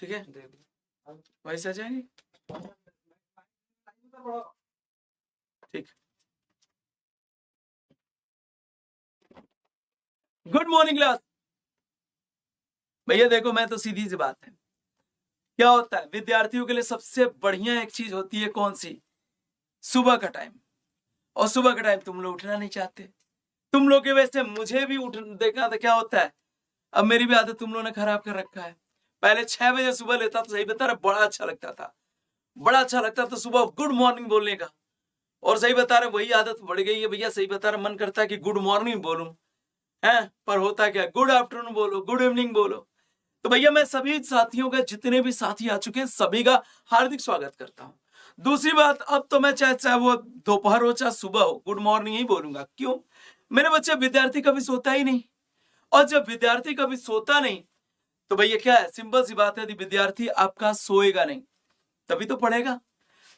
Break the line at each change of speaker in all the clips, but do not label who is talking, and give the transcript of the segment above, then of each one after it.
ठीक है, वैसे आ जाएंगे। ठीक, गुड मॉर्निंग क्लास। भैया देखो, मैं तो सीधी सी बात है, क्या होता है विद्यार्थियों के लिए सबसे बढ़िया एक चीज होती है, कौन सी? सुबह का टाइम। और सुबह का टाइम तुम लोग उठना नहीं चाहते। तुम लोग की वजह से मुझे भी उठ देखा था क्या होता है। अब मेरी भी आदत तुम लोगों ने खराब कर रखा है। पहले 6 बजे सुबह लेता तो सही बता रहा, बड़ा अच्छा लगता था, बड़ा अच्छा लगता था सुबह गुड मॉर्निंग बोलने का। और सही बता रहे, वही आदत बढ़ गई है भैया, सही बता रहे, मन करता है कि गुड मॉर्निंग बोलूं, है पर होता क्या, गुड आफ्टरनून बोलो, गुड इवनिंग बोलो। तो भैया मैं सभी साथियों का, जितने भी साथी आ चुके हैं सभी का हार्दिक स्वागत करता हूं। दूसरी बात, अब तो मैं चाहे चाहे वो दोपहर हो चाहे सुबह हो, गुड मॉर्निंग ही बोलूंगा। क्यों? मेरे बच्चे, विद्यार्थी कभी सोता ही नहीं। और जब विद्यार्थी कभी सोता नहीं तो भैया क्या है, सिंपल सी बात है, यदि विद्यार्थी आपका सोएगा नहीं तभी तो पढ़ेगा।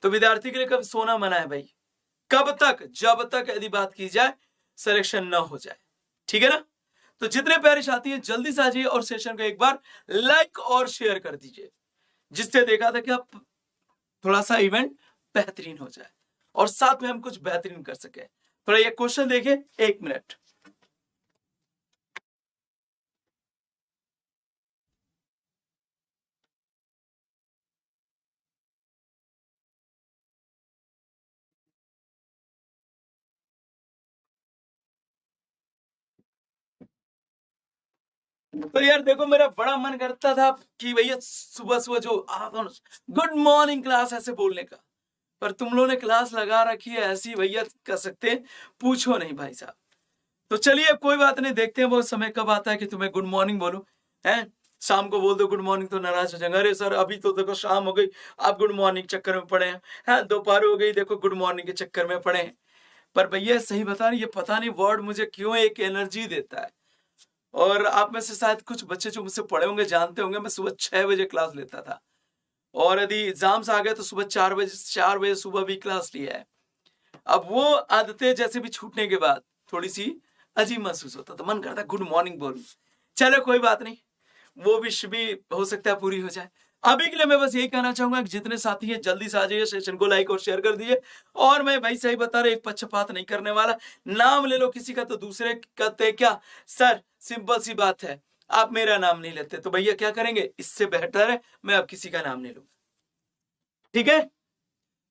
तो विद्यार्थी के लिए कभी सोना मना है भाई। कब तक? जब तक यदि बात की जाए सिलेक्शन न हो जाए। ठीक है ना? तो जितने प्यारे साथी हैं जल्दी से आ जाइए और सेशन को एक बार लाइक और शेयर कर दीजिए, जिससे देखा था कि आप थोड़ा सा इवेंट बेहतरीन हो जाए और साथ में हम कुछ बेहतरीन कर सके। थोड़ा ये क्वेश्चन देखिए, 1 मिनट। तो यार देखो, मेरा बड़ा मन करता था कि भैया सुबह सुबह जो गुड मॉर्निंग क्लास ऐसे बोलने का, पर तुम लोगों ने क्लास लगा रखी है ऐसी भैया, कर सकते हैं पूछो नहीं भाई साहब। तो चलिए कोई बात नहीं, देखते हैं वो समय कब आता है कि तुम्हें गुड मॉर्निंग बोलूं। हैं, शाम को बोल दो गुड मॉर्निंग तो नाराज हो जाएंगे, अरे सर अभी तो देखो शाम हो गई, आप गुड मॉर्निंग चक्कर में पड़े हैं, दोपहर हो गई, देखो गुड मॉर्निंग के चक्कर में पड़े हैं। पर भैया सही बता रही, ये पता नहीं वर्ड मुझे क्यों एक एनर्जी देता है। और आप में से शायद कुछ बच्चे जो मुझसे पढ़े होंगे जानते होंगे, मैं सुबह 6 बजे क्लास लेता था, और यदि एग्जाम्स आ गए तो सुबह 4 बजे सुबह भी क्लास लिया है। अब वो आदतें जैसे भी छूटने के बाद थोड़ी सी अजीब महसूस होता, तो मन करता गुड मॉर्निंग बोलूं। चलो कोई बात नहीं, वो विश भी हो सकता है पूरी हो जाए। अभी के लिए मैं बस यही कहना चाहूंगा कि जितने साथी हैं जल्दी से आ जाइए, सेशन को लाइक और शेयर कर दीजिए। और मैं भाई सही बता रहा, एक पक्षपात नहीं करने वाला। नाम ले लो किसी का तो दूसरे कहते क्या, सर सिंपल सी बात है, आप मेरा नाम नहीं लेते तो भैया क्या करेंगे, इससे बेहतर है मैं अब किसी का नाम नहीं लूंगा। ठीक है,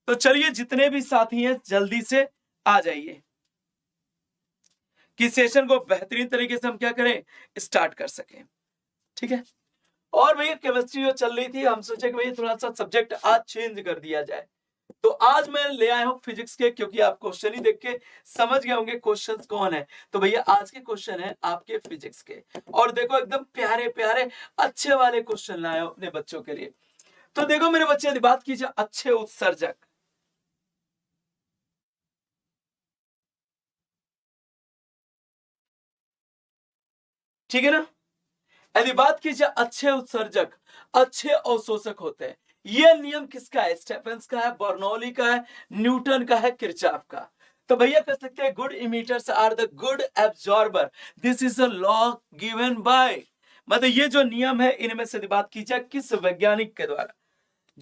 तो चलिए जितने भी साथी हैं जल्दी से आ जाइए कि सेशन को बेहतरीन तरीके से हम क्या करें, स्टार्ट कर सकें। ठीक है, और भैया केमिस्ट्री जो चल रही थी, हम सोचे कि भैया थोड़ा सा सब्जेक्ट आज चेंज कर दिया जाए। तो आज मैं ले आया हूं फिजिक्स के, क्योंकि आप क्वेश्चन ही देख के समझ गए होंगे क्वेश्चंस कौन है। तो भैया आज के क्वेश्चन है आपके फिजिक्स के, और देखो एकदम प्यारे प्यारे अच्छे वाले क्वेश्चन लाए हो अपने बच्चों के लिए। तो देखो मेरे बच्चे, यदि बात कीजिए अच्छे उत्सर्जक, ठीक है ना, यदि बात कीजिए अच्छे उत्सर्जक अच्छे अवशोषक होते हैं। यह नियम किसका है? स्टेफेंस का है, बर्नौली का है, न्यूटन का है, किरचॉफ का। तो भैया कह सकते हैं good emitters are the good absorber, this is a law given by, मतलब ये जो नियम है इनमें से बात कीजिए किस वैज्ञानिक के द्वारा,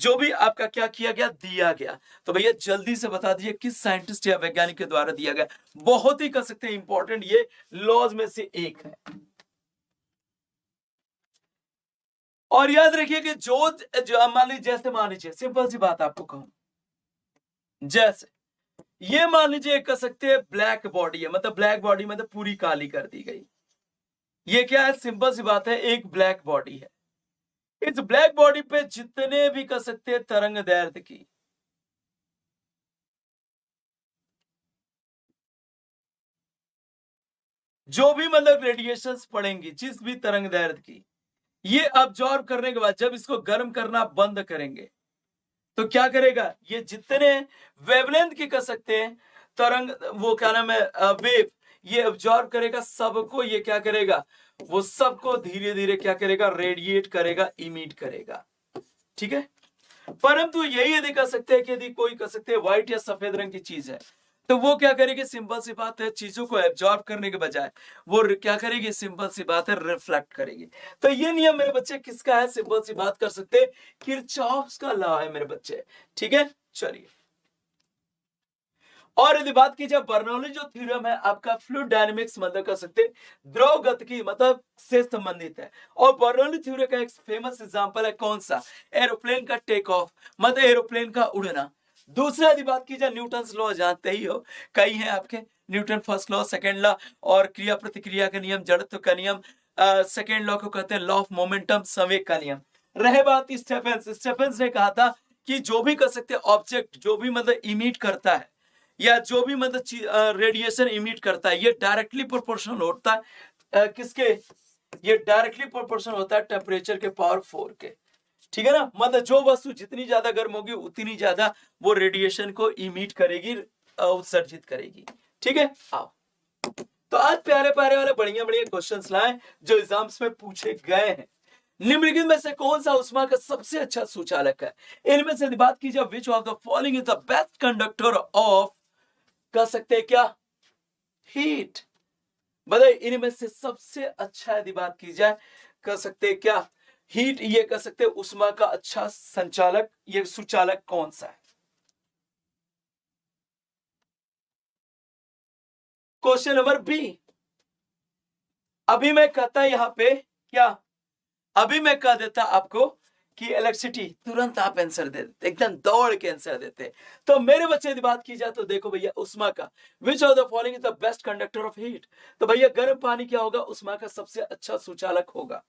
जो भी आपका क्या किया गया, दिया गया। तो भैया जल्दी से बता दीजिए किस साइंटिस्ट या वैज्ञानिक के द्वारा दिया गया। बहुत ही कह सकते हैं इंपॉर्टेंट ये लॉज में से एक है। और याद रखिए कि जो मान लीजिए सिंपल सी बात आपको कहूं, जैसे ये मान लीजिए कह सकते हैं ब्लैक बॉडी है, मतलब ब्लैक बॉडी मतलब पूरी काली कर दी गई। ये क्या है? सिंपल सी बात है, एक ब्लैक बॉडी है। इस ब्लैक बॉडी पे जितने भी कह सकते हैं तरंग दैर्ध्य की, जो भी मतलब रेडिएशंस पड़ेंगी, जिस भी तरंग दैर्ध्य की, ये अब्जॉर्ब करने के बाद जब इसको गर्म करना बंद करेंगे तो क्या करेगा, ये जितने वेवलेंथ की कह सकते हैं तरंग, वो क्या नाम है, वेव, ये अब्जॉर्ब करेगा सबको। ये क्या करेगा, वो सबको धीरे धीरे क्या करेगा, रेडिएट करेगा, इमिट करेगा। ठीक है, परंतु यही यदि कह सकते हैं कि यदि कोई कह सकते हैं व्हाइट या सफेद रंग की चीज है तो वो क्या करेगी, सिंपल सी बात है, चीजों को एब्जॉर्ब करने के बजाय वो क्या करेगी, सिंपल सी बात है, रिफ्लेक्ट करेगी। तो ये नियम मेरे बच्चे किसका है, सिंपल सी बात कर सकते हैं, किरचॉफ्स का लॉ है मेरे बच्चे। ठीक है, चलिए। और यदि बात की जाए बर्नौली जो थ्योरम है आपका फ्लूइड डायनेमिक्स मतलब कर सकते द्रव गतिकी मतलब से संबंधित है। और बर्नौली थ्योरम का एक फेमस एग्जांपल है कौन सा, एरोप्लेन का टेक ऑफ मतलब एरोप्लेन का उड़ना। दूसरा यदि बात की जाए न्यूटन लॉ, जानते ही हो कई हैं आपके, Newton first law, second law और क्रिया प्रतिक्रिया का नियम, जड़त्व का नियम। सेकेंड लॉ को कहते हैं लॉ ऑफ मोमेंटम, संवेग का नियम। रहे बात स्टेफेंस ने कहा था कि जो भी कर सकते ऑब्जेक्ट, जो भी मतलब इमिट करता है या जो भी मतलब रेडिएशन इमिट करता है, ये डायरेक्टली प्रोपोर्शनल होता है किसके, ये डायरेक्टली प्रोपोर्शनल होता है टेम्परेचर के पावर 4 के। ठीक है ना, मतलब जो वस्तु जितनी ज्यादा गर्म होगी उतनी ज्यादा वो रेडिएशन को इमिट करेगी, उत्सर्जित करेगी। ठीक है, आओ तो आज प्यारे प्यारे वाले बढ़िया बढ़िया क्वेश्चंस लाए जो एग्जाम्स में पूछे गए हैं। निम्नलिखित में से कौन सा उष्मा का सबसे अच्छा सुचालक है, इनमें से बात की जाए which of the following is the best conductor of, कह सकते हैं क्या, हीट। बताइए इनमें से सबसे अच्छा यदि बात की जाए कह सकते हैं क्या, हीट, ये कह सकते हैं उष्मा का अच्छा संचालक, ये सुचालक कौन सा है। Question number B. अभी मैं कहता यहां पे क्या, अभी मैं कह देता आपको कि इलेक्ट्रिसिटी, तुरंत आप आंसर दे देते, एकदम दौड़ के आंसर देते। तो मेरे बच्चे यदि बात की जाए तो देखो भैया उष्मा का which of the following is the best conductor of heat, तो भैया गर्म पानी क्या होगा, उष्मा का सबसे अच्छा सुचालक होगा।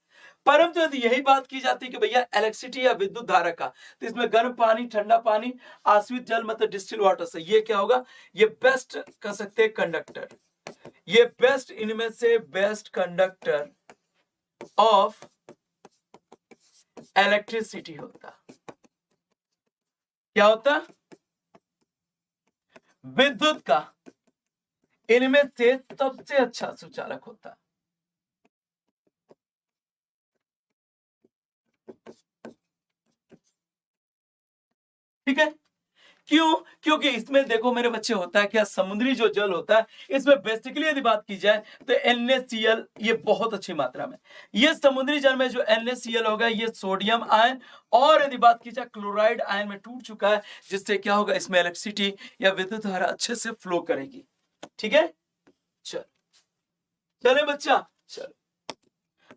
परंतु यदि यही बात की जाती कि भैया इलेक्ट्रिसिटी या विद्युत धारा का, तो इसमें गर्म पानी, ठंडा पानी, आश्रित जल मतलब डिस्टिल वाटर से ये क्या होगा, ये बेस्ट कह सकते हैं कंडक्टर, ये बेस्ट, इनमें से बेस्ट कंडक्टर ऑफ इलेक्ट्रिसिटी होता, क्या होता, विद्युत का इनमें से सबसे अच्छा सुचालक होता। ठीक है, क्यों, क्योंकि इसमें देखो मेरे बच्चे होता है क्या, समुद्री जो जल होता है इसमें बेसिकली यदि बात की जाए तो NaCl ये बहुत अच्छी मात्रा में, ये समुद्री जल में जो NaCl होगा ये सोडियम आयन, और यदि बात की जाए क्लोराइड आयन में टूट चुका है, जिससे क्या होगा, इसमें इलेक्ट्रिसिटी या विद्युत धारा अच्छे से फ्लो करेगी। ठीक है, चल चले बच्चा, चल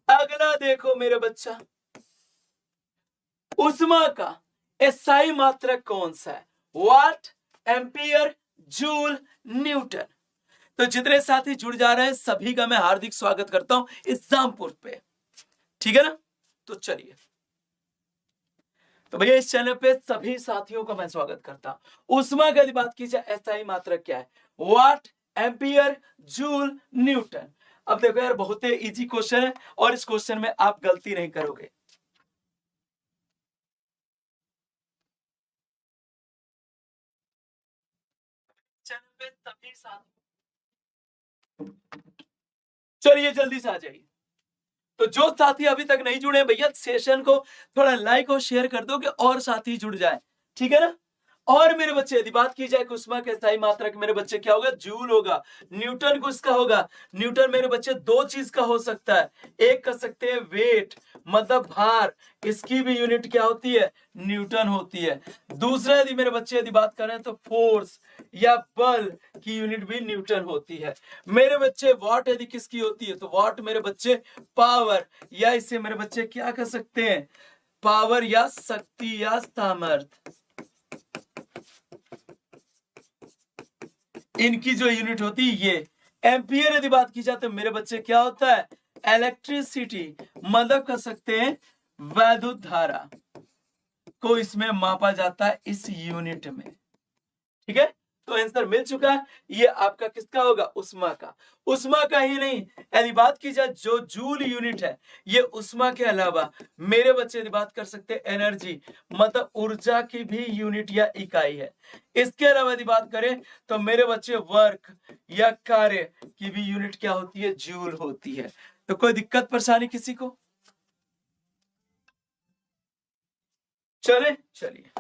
अगला देखो मेरे बच्चा, उष्मा का एसआई मात्रक कौन सा है, वाट, एम्पियर, जूल, न्यूटन। तो जितने साथी जुड़ जा रहे हैं सभी का मैं हार्दिक स्वागत करता हूं एग्जामपुर पे। ठीक है ना, तो चलिए, तो भैया इस चैनल पे सभी साथियों का मैं स्वागत करता हूं। उष्मा की बात की जाए एसआई मात्रक क्या है, वाट, एम्पियर, जूल, न्यूटन। अब देखो यार बहुत ही इजी क्वेश्चन है और इस क्वेश्चन में आप गलती नहीं करोगे। चैनल पे सभी साथी, चलिए जल्दी से आ जाइए। तो जो साथी अभी तक नहीं जुड़े भैया सेशन को थोड़ा लाइक और शेयर कर दो कि और साथी जुड़ जाए। ठीक है ना, और मेरे बच्चे यदि बात की जाए कि उष्मा के स्थायी मात्रक मेरे बच्चे क्या होगा, जूल होगा। न्यूटन को इसका होगा, न्यूटन मेरे बच्चे दो चीज का हो सकता है, एक कर सकते हैं वेट मतलब भार, इसकी भी यूनिट क्या होती है, न्यूटन होती है। दूसरा यदि मेरे बच्चे यदि बात करें तो फोर्स या बल की यूनिट भी न्यूटन होती है। मेरे बच्चे वॉट यदि किसकी होती है, तो वॉट मेरे बच्चे पावर, या इसे मेरे बच्चे क्या कर सकते हैं, पावर या शक्ति या सामर्थ्य, इनकी जो यूनिट होती है ये। एम्पियर यदि बात की जाए तो मेरे बच्चे क्या होता है, इलेक्ट्रिसिटी मतलब कर सकते हैं वैद्युत धारा को इसमें मापा जाता है इस यूनिट में। ठीक है, तो आंसर मिल चुका है, ये आपका किसका होगा, उष्मा का। उष्मा का ही नहीं, यदि बात की जाए जो जूल यूनिट है ये उष्मा के अलावा मेरे बच्चे यदि बात कर सकते हैं एनर्जी मतलब ऊर्जा की भी यूनिट या इकाई है। इसके अलावा यदि बात करें तो मेरे बच्चे वर्क या कार्य की भी यूनिट क्या होती है, जूल होती है। तो कोई दिक्कत परेशानी किसी को, चले चलिए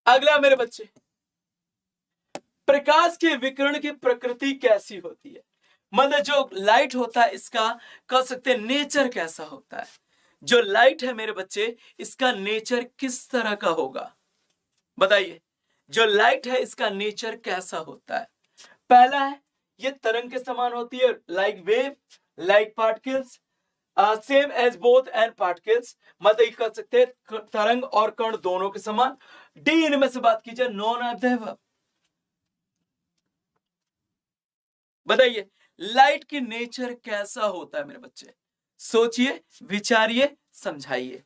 अगला मेरे बच्चे, प्रकाश के विकिरण की प्रकृति कैसी होती है, मतलब जो लाइट होता है इसका कह सकते हैं नेचर कैसा होता है। जो लाइट है मेरे बच्चे, इसका नेचर किस तरह का होगा, बताइए। जो लाइट है इसका नेचर कैसा होता है। पहला है ये तरंग के समान होती है, like wave, like particles, same as both and particles, मतलब कह सकते हैं तरंग और कण दोनों के समान। डी इनमें से बात कीजिए, नॉन ऑफ द अबव। बताइए लाइट की नेचर कैसा होता है मेरे बच्चे, सोचिए, विचारिए, समझाइए।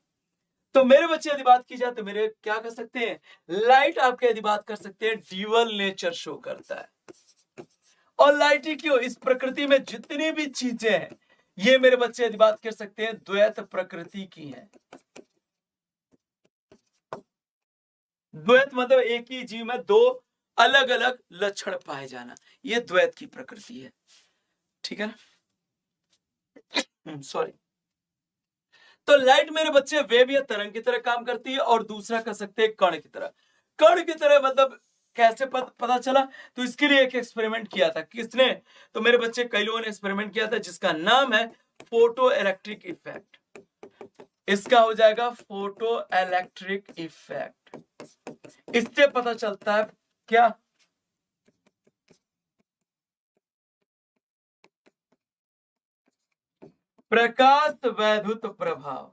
तो मेरे बच्चे यदि बात की जाए तो मेरे क्या कर सकते हैं, लाइट आपके यदि बात कर सकते हैं ड्यूअल नेचर शो करता है। और लाइट ही क्यों, इस प्रकृति में जितनी भी चीजें हैं ये मेरे बच्चे यदि बात कर सकते हैं द्वैत प्रकृति की हैं। द्वैत मतलब एक ही जीव में दो अलग अलग लक्षण पाए जाना, ये द्वैत की प्रकृति है, ठीक है ना। सॉरी। तो लाइट मेरे बच्चे वेव या तरंग की तरह काम करती है, और दूसरा कह सकते हैं कण की तरह। कण की तरह मतलब कैसे पता चला, तो इसके लिए एक एक्सपेरिमेंट किया था, किसने, तो मेरे बच्चे कई लोगों ने एक्सपेरिमेंट किया था जिसका नाम है फोटो इलेक्ट्रिक इफेक्ट। इसका हो जाएगा फोटो इलेक्ट्रिक इफेक्ट। इससे पता चलता है क्या, प्रकाश वैद्युत प्रभाव।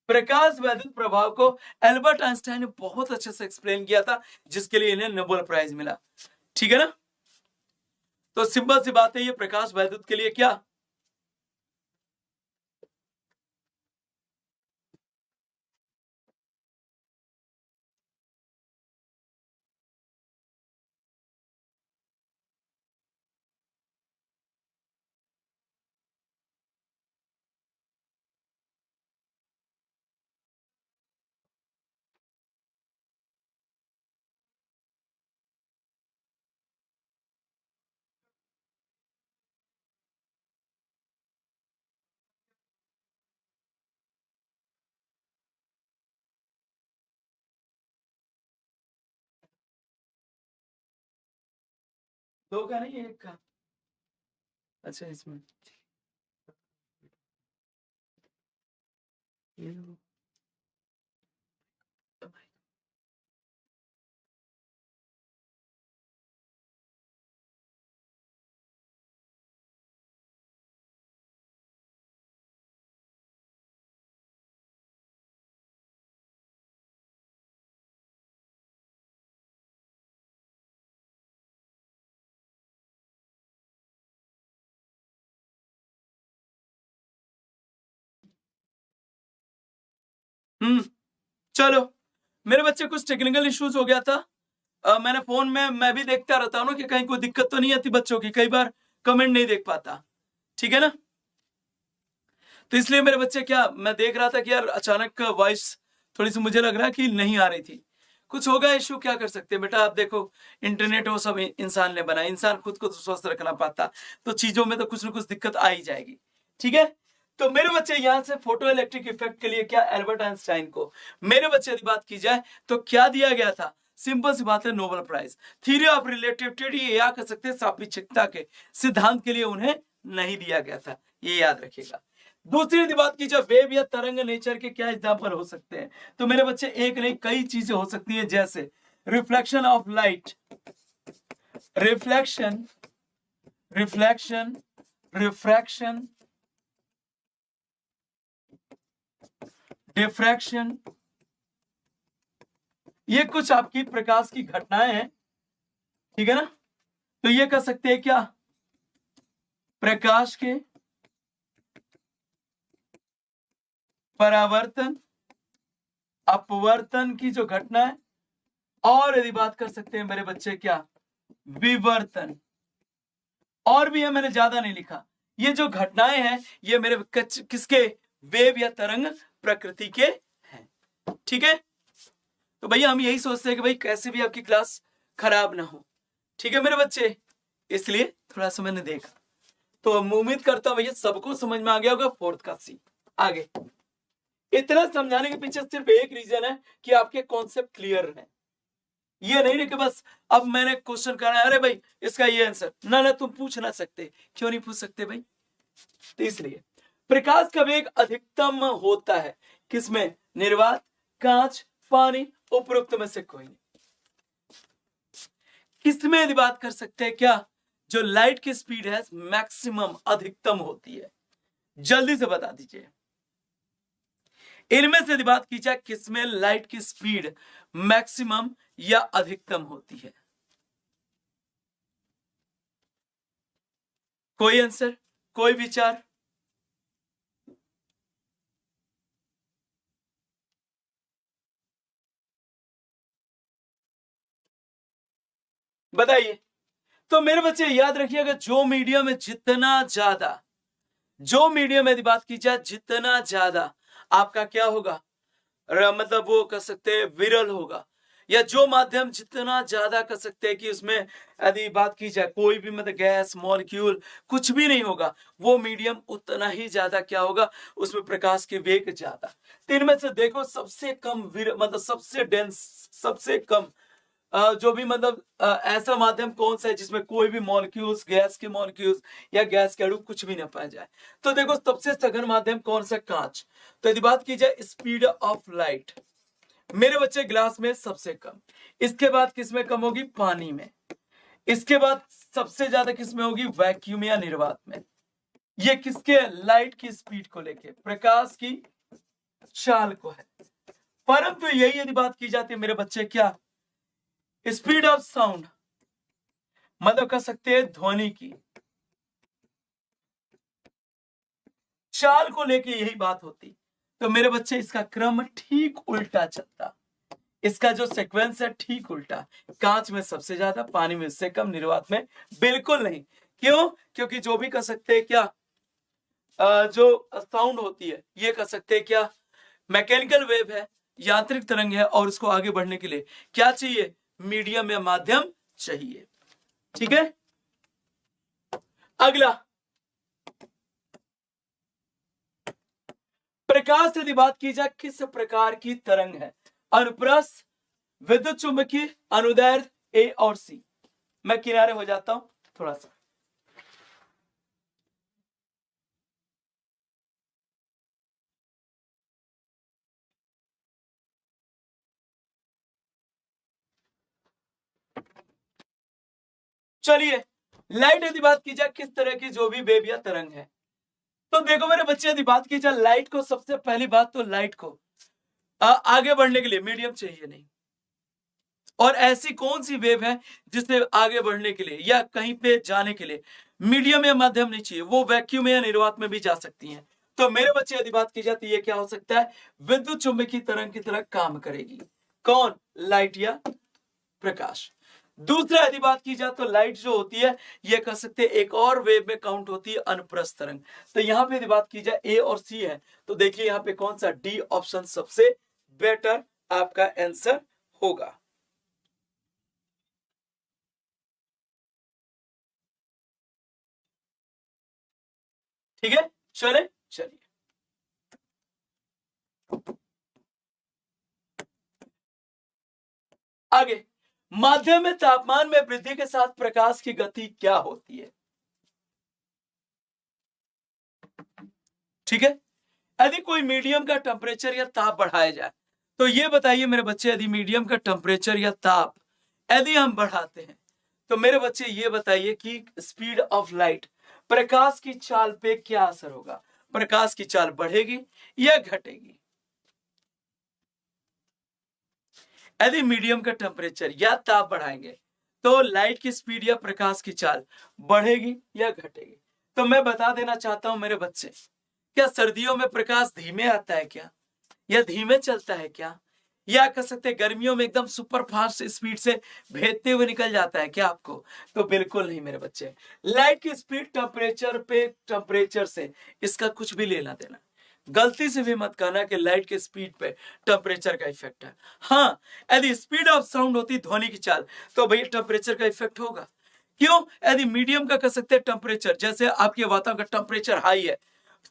प्रकाश वैद्युत प्रभाव को एल्बर्ट आइंस्टाइन ने बहुत अच्छे से एक्सप्लेन किया था, जिसके लिए इन्हें नोबेल प्राइज मिला, ठीक है ना। तो सिंपल सी बात है, ये प्रकाश वैद्युत के लिए क्या, दो का नहीं एक का, अच्छा इसमें चलो मेरे बच्चे कुछ टेक्निकल इश्यूज हो गया था। मैंने फोन में मैं भी देखता रहता हूँ ना कि कहीं कोई दिक्कत तो नहीं आती बच्चों की, कई बार कमेंट नहीं देख पाता, ठीक है ना। तो इसलिए मेरे बच्चे क्या, मैं देख रहा था कि यार अचानक वॉइस थोड़ी सी मुझे लग रहा है कि नहीं आ रही थी, कुछ होगा इश्यू, क्या कर सकते हैं बेटा। आप देखो इंटरनेट वो सब इंसान ने बनाया, इंसान खुद को तो स्वस्थ रखना पाता, तो चीजों में तो कुछ ना कुछ दिक्कत आ ही जाएगी, ठीक है। तो मेरे बच्चे यहाँ से फोटो इलेक्ट्रिक इफेक्ट के लिए क्या, एल्बर्ट आइंस्टाइन को मेरे बच्चे की बात की जाए तो क्या दिया गया था, सिंपल सी बात है Nobel prize. Theory of relativity या कह सकते हैं सापेक्षता के सिद्धांत के लिए उन्हें नहीं दिया गया था, ये याद रखिएगा। दूसरी यदि बात की जाए वेव या तरंग नेचर के क्या एग्जाम्पल हो सकते हैं, तो मेरे बच्चे एक नहीं कई चीजें हो सकती है, जैसे reflection of light, reflection, reflection, refraction, diffraction, ये कुछ आपकी प्रकाश की घटनाएं हैं, ठीक है ना। तो ये कह सकते हैं क्या, प्रकाश के परावर्तन अपवर्तन की जो घटना है, और यदि बात कर सकते हैं मेरे बच्चे क्या, विवर्तन, और भी है मैंने ज्यादा नहीं लिखा। ये जो घटनाएं हैं ये मेरे किसके, वेव या तरंग प्रकृति के हैं, ठीक है। तो भैया हम यही सोचते हैं कि भाई कैसे भी आपकी क्लास खराब ना हो, ठीक है मेरे बच्चे, इसलिए थोड़ा सा मैंने देखा। तो उम्मीद करता हूं भैया सबको समझ में आ गया होगा फोर्थ का सी। आगे इतना समझाने के पीछे सिर्फ एक रीजन है कि आपके कॉन्सेप्ट क्लियर है, ये नहीं कि बस अब मैंने क्वेश्चन करना है, अरे भाई इसका ये आंसर, ना ना तुम पूछ ना सकते। क्यों नहीं पूछ सकते भाई? तो इसलिए प्रकाश का वेग अधिकतम होता है किसमें? निर्वात, कांच, पानी, उपरोक्त में से कोई नहीं। किसमें यदि बात कर सकते हैं क्या? जो लाइट की स्पीड है मैक्सिमम, अधिकतम होती है। जल्दी से बता दीजिए, इनमें से यदि बात की जाए किसमें लाइट की स्पीड मैक्सिमम या अधिकतम होती है? कोई आंसर, कोई विचार? बताइए। तो मेरे बच्चे याद रखिएगा, जो मीडियम में जितना ज्यादा, जो मीडियम यदि बात की जाए जितना ज्यादा आपका क्या होगा, मतलब वो कह सकते हैं विरल होगा, या जो माध्यम जितना ज्यादा कर सकते हैं कि उसमें यदि बात की जाए कोई भी मतलब गैस मॉलिक्यूल कुछ भी नहीं होगा, वो मीडियम उतना ही ज्यादा क्या होगा, उसमें प्रकाश के वेग ज्यादा। तो इनमें से देखो सबसे कम मतलब सबसे डेंस, सबसे कम जो भी मतलब ऐसा माध्यम कौन सा है जिसमें कोई भी मॉलिक्यूल्स, गैस के मॉलिक्यूल्स या गैस के अणु कुछ भी ना पाया जाए? तो देखो सबसे सघन माध्यम कौन सा? कांच। तो यदि बात की जाए स्पीड ऑफ लाइट, मेरे बच्चे ग्लास में सबसे कम, इसके बाद किसमें कम होगी? पानी में। इसके बाद सबसे ज्यादा किसमें होगी? वैक्यूम या निर्वात में। ये किसके? लाइट की स्पीड को लेके, प्रकाश की चाल को है। परंतु यही यदि बात की जाती है मेरे बच्चे क्या, स्पीड ऑफ साउंड, मतलब कह सकते हैं ध्वनि की चाल को लेके यही बात होती। तो मेरे बच्चे इसका क्रम ठीक उल्टा चलता, इसका जो सीक्वेंस है ठीक उल्टा। कांच में सबसे ज्यादा, पानी में इससे कम, निर्वात में बिल्कुल नहीं। क्यों? क्योंकि जो भी कह सकते हैं क्या जो साउंड होती है ये कह सकते हैं क्या, मैकेनिकल वेव है, यांत्रिक तरंग है, और उसको आगे बढ़ने के लिए क्या चाहिए? मीडियम या माध्यम चाहिए। ठीक है, अगला प्रकाश यदि बात की जाए किस प्रकार की तरंग है? अनुप्रस्थ, विद्युत चुंबकीय, अनुदैर्ध्य, ए और सी। मैं किनारे हो जाता हूं थोड़ा सा। चलिए, लाइट यदि बात की जाए किस तरह की जो भी वेव या तरंग है, तो देखो मेरे बच्चे यदि बात की जाए लाइट को, सबसे पहली बात तो लाइट को आगे बढ़ने के लिए मीडियम चाहिए नहीं। और ऐसी कौन सी वेव है जिससे आगे बढ़ने के लिए या कहीं पे जाने के लिए मीडियम या माध्यम नहीं चाहिए? वो वैक्यूम या निर्वात में भी जा सकती हैं। तो मेरे बच्चे यदि बात की जाती है क्या हो सकता है? विद्युत चुंबकीय तरंग की तरह काम करेगी। कौन? लाइट या प्रकाश। दूसरा यदि बात की जाए तो लाइट जो होती है ये कह सकते हैं एक और वेव में काउंट होती है, अनुप्रस्थ तरंग। तो यहां पे यदि बात की जाए ए और सी है, तो देखिए यहां पे कौन सा? डी ऑप्शन सबसे बेटर आपका आंसर होगा। ठीक है, चले चलिए आगे। माध्यम में तापमान में वृद्धि के साथ प्रकाश की गति क्या होती है? ठीक है, यदि कोई मीडियम का टेम्परेचर या ताप बढ़ाया जाए, तो ये बताइए मेरे बच्चे, यदि मीडियम का टेम्परेचर या ताप यदि हम बढ़ाते हैं, तो मेरे बच्चे ये बताइए कि स्पीड ऑफ लाइट, प्रकाश की चाल पे क्या असर होगा? प्रकाश की चाल बढ़ेगी या घटेगी? यदि मीडियम का टेम्परेचर या ताप बढ़ाएंगे तो लाइट की स्पीड या प्रकाश की चाल बढ़ेगी या घटेगी? तो मैं बता देना चाहता हूं मेरे बच्चे, क्या सर्दियों में प्रकाश धीमे आता है क्या, या धीमे चलता है क्या, या कह सकते गर्मियों में एकदम सुपर फास्ट स्पीड से भेजते हुए निकल जाता है क्या आपको? तो बिल्कुल नहीं मेरे बच्चे। लाइट की स्पीड टेम्परेचर पे, टेम्परेचर से इसका कुछ भी लेना देना। गलती से भी मत कहना कि लाइट के स्पीड पे टेम्परेचर का इफेक्ट है। हाँ, यदि स्पीड ऑफ साउंड होती ध्वनि की चाल, तो भैया टेम्परेचर का इफेक्ट होगा। क्यों? यदि मीडियम का कह सकते हैं टेम्परेचर, जैसे आपके वातावरण का टेम्परेचर हाई है,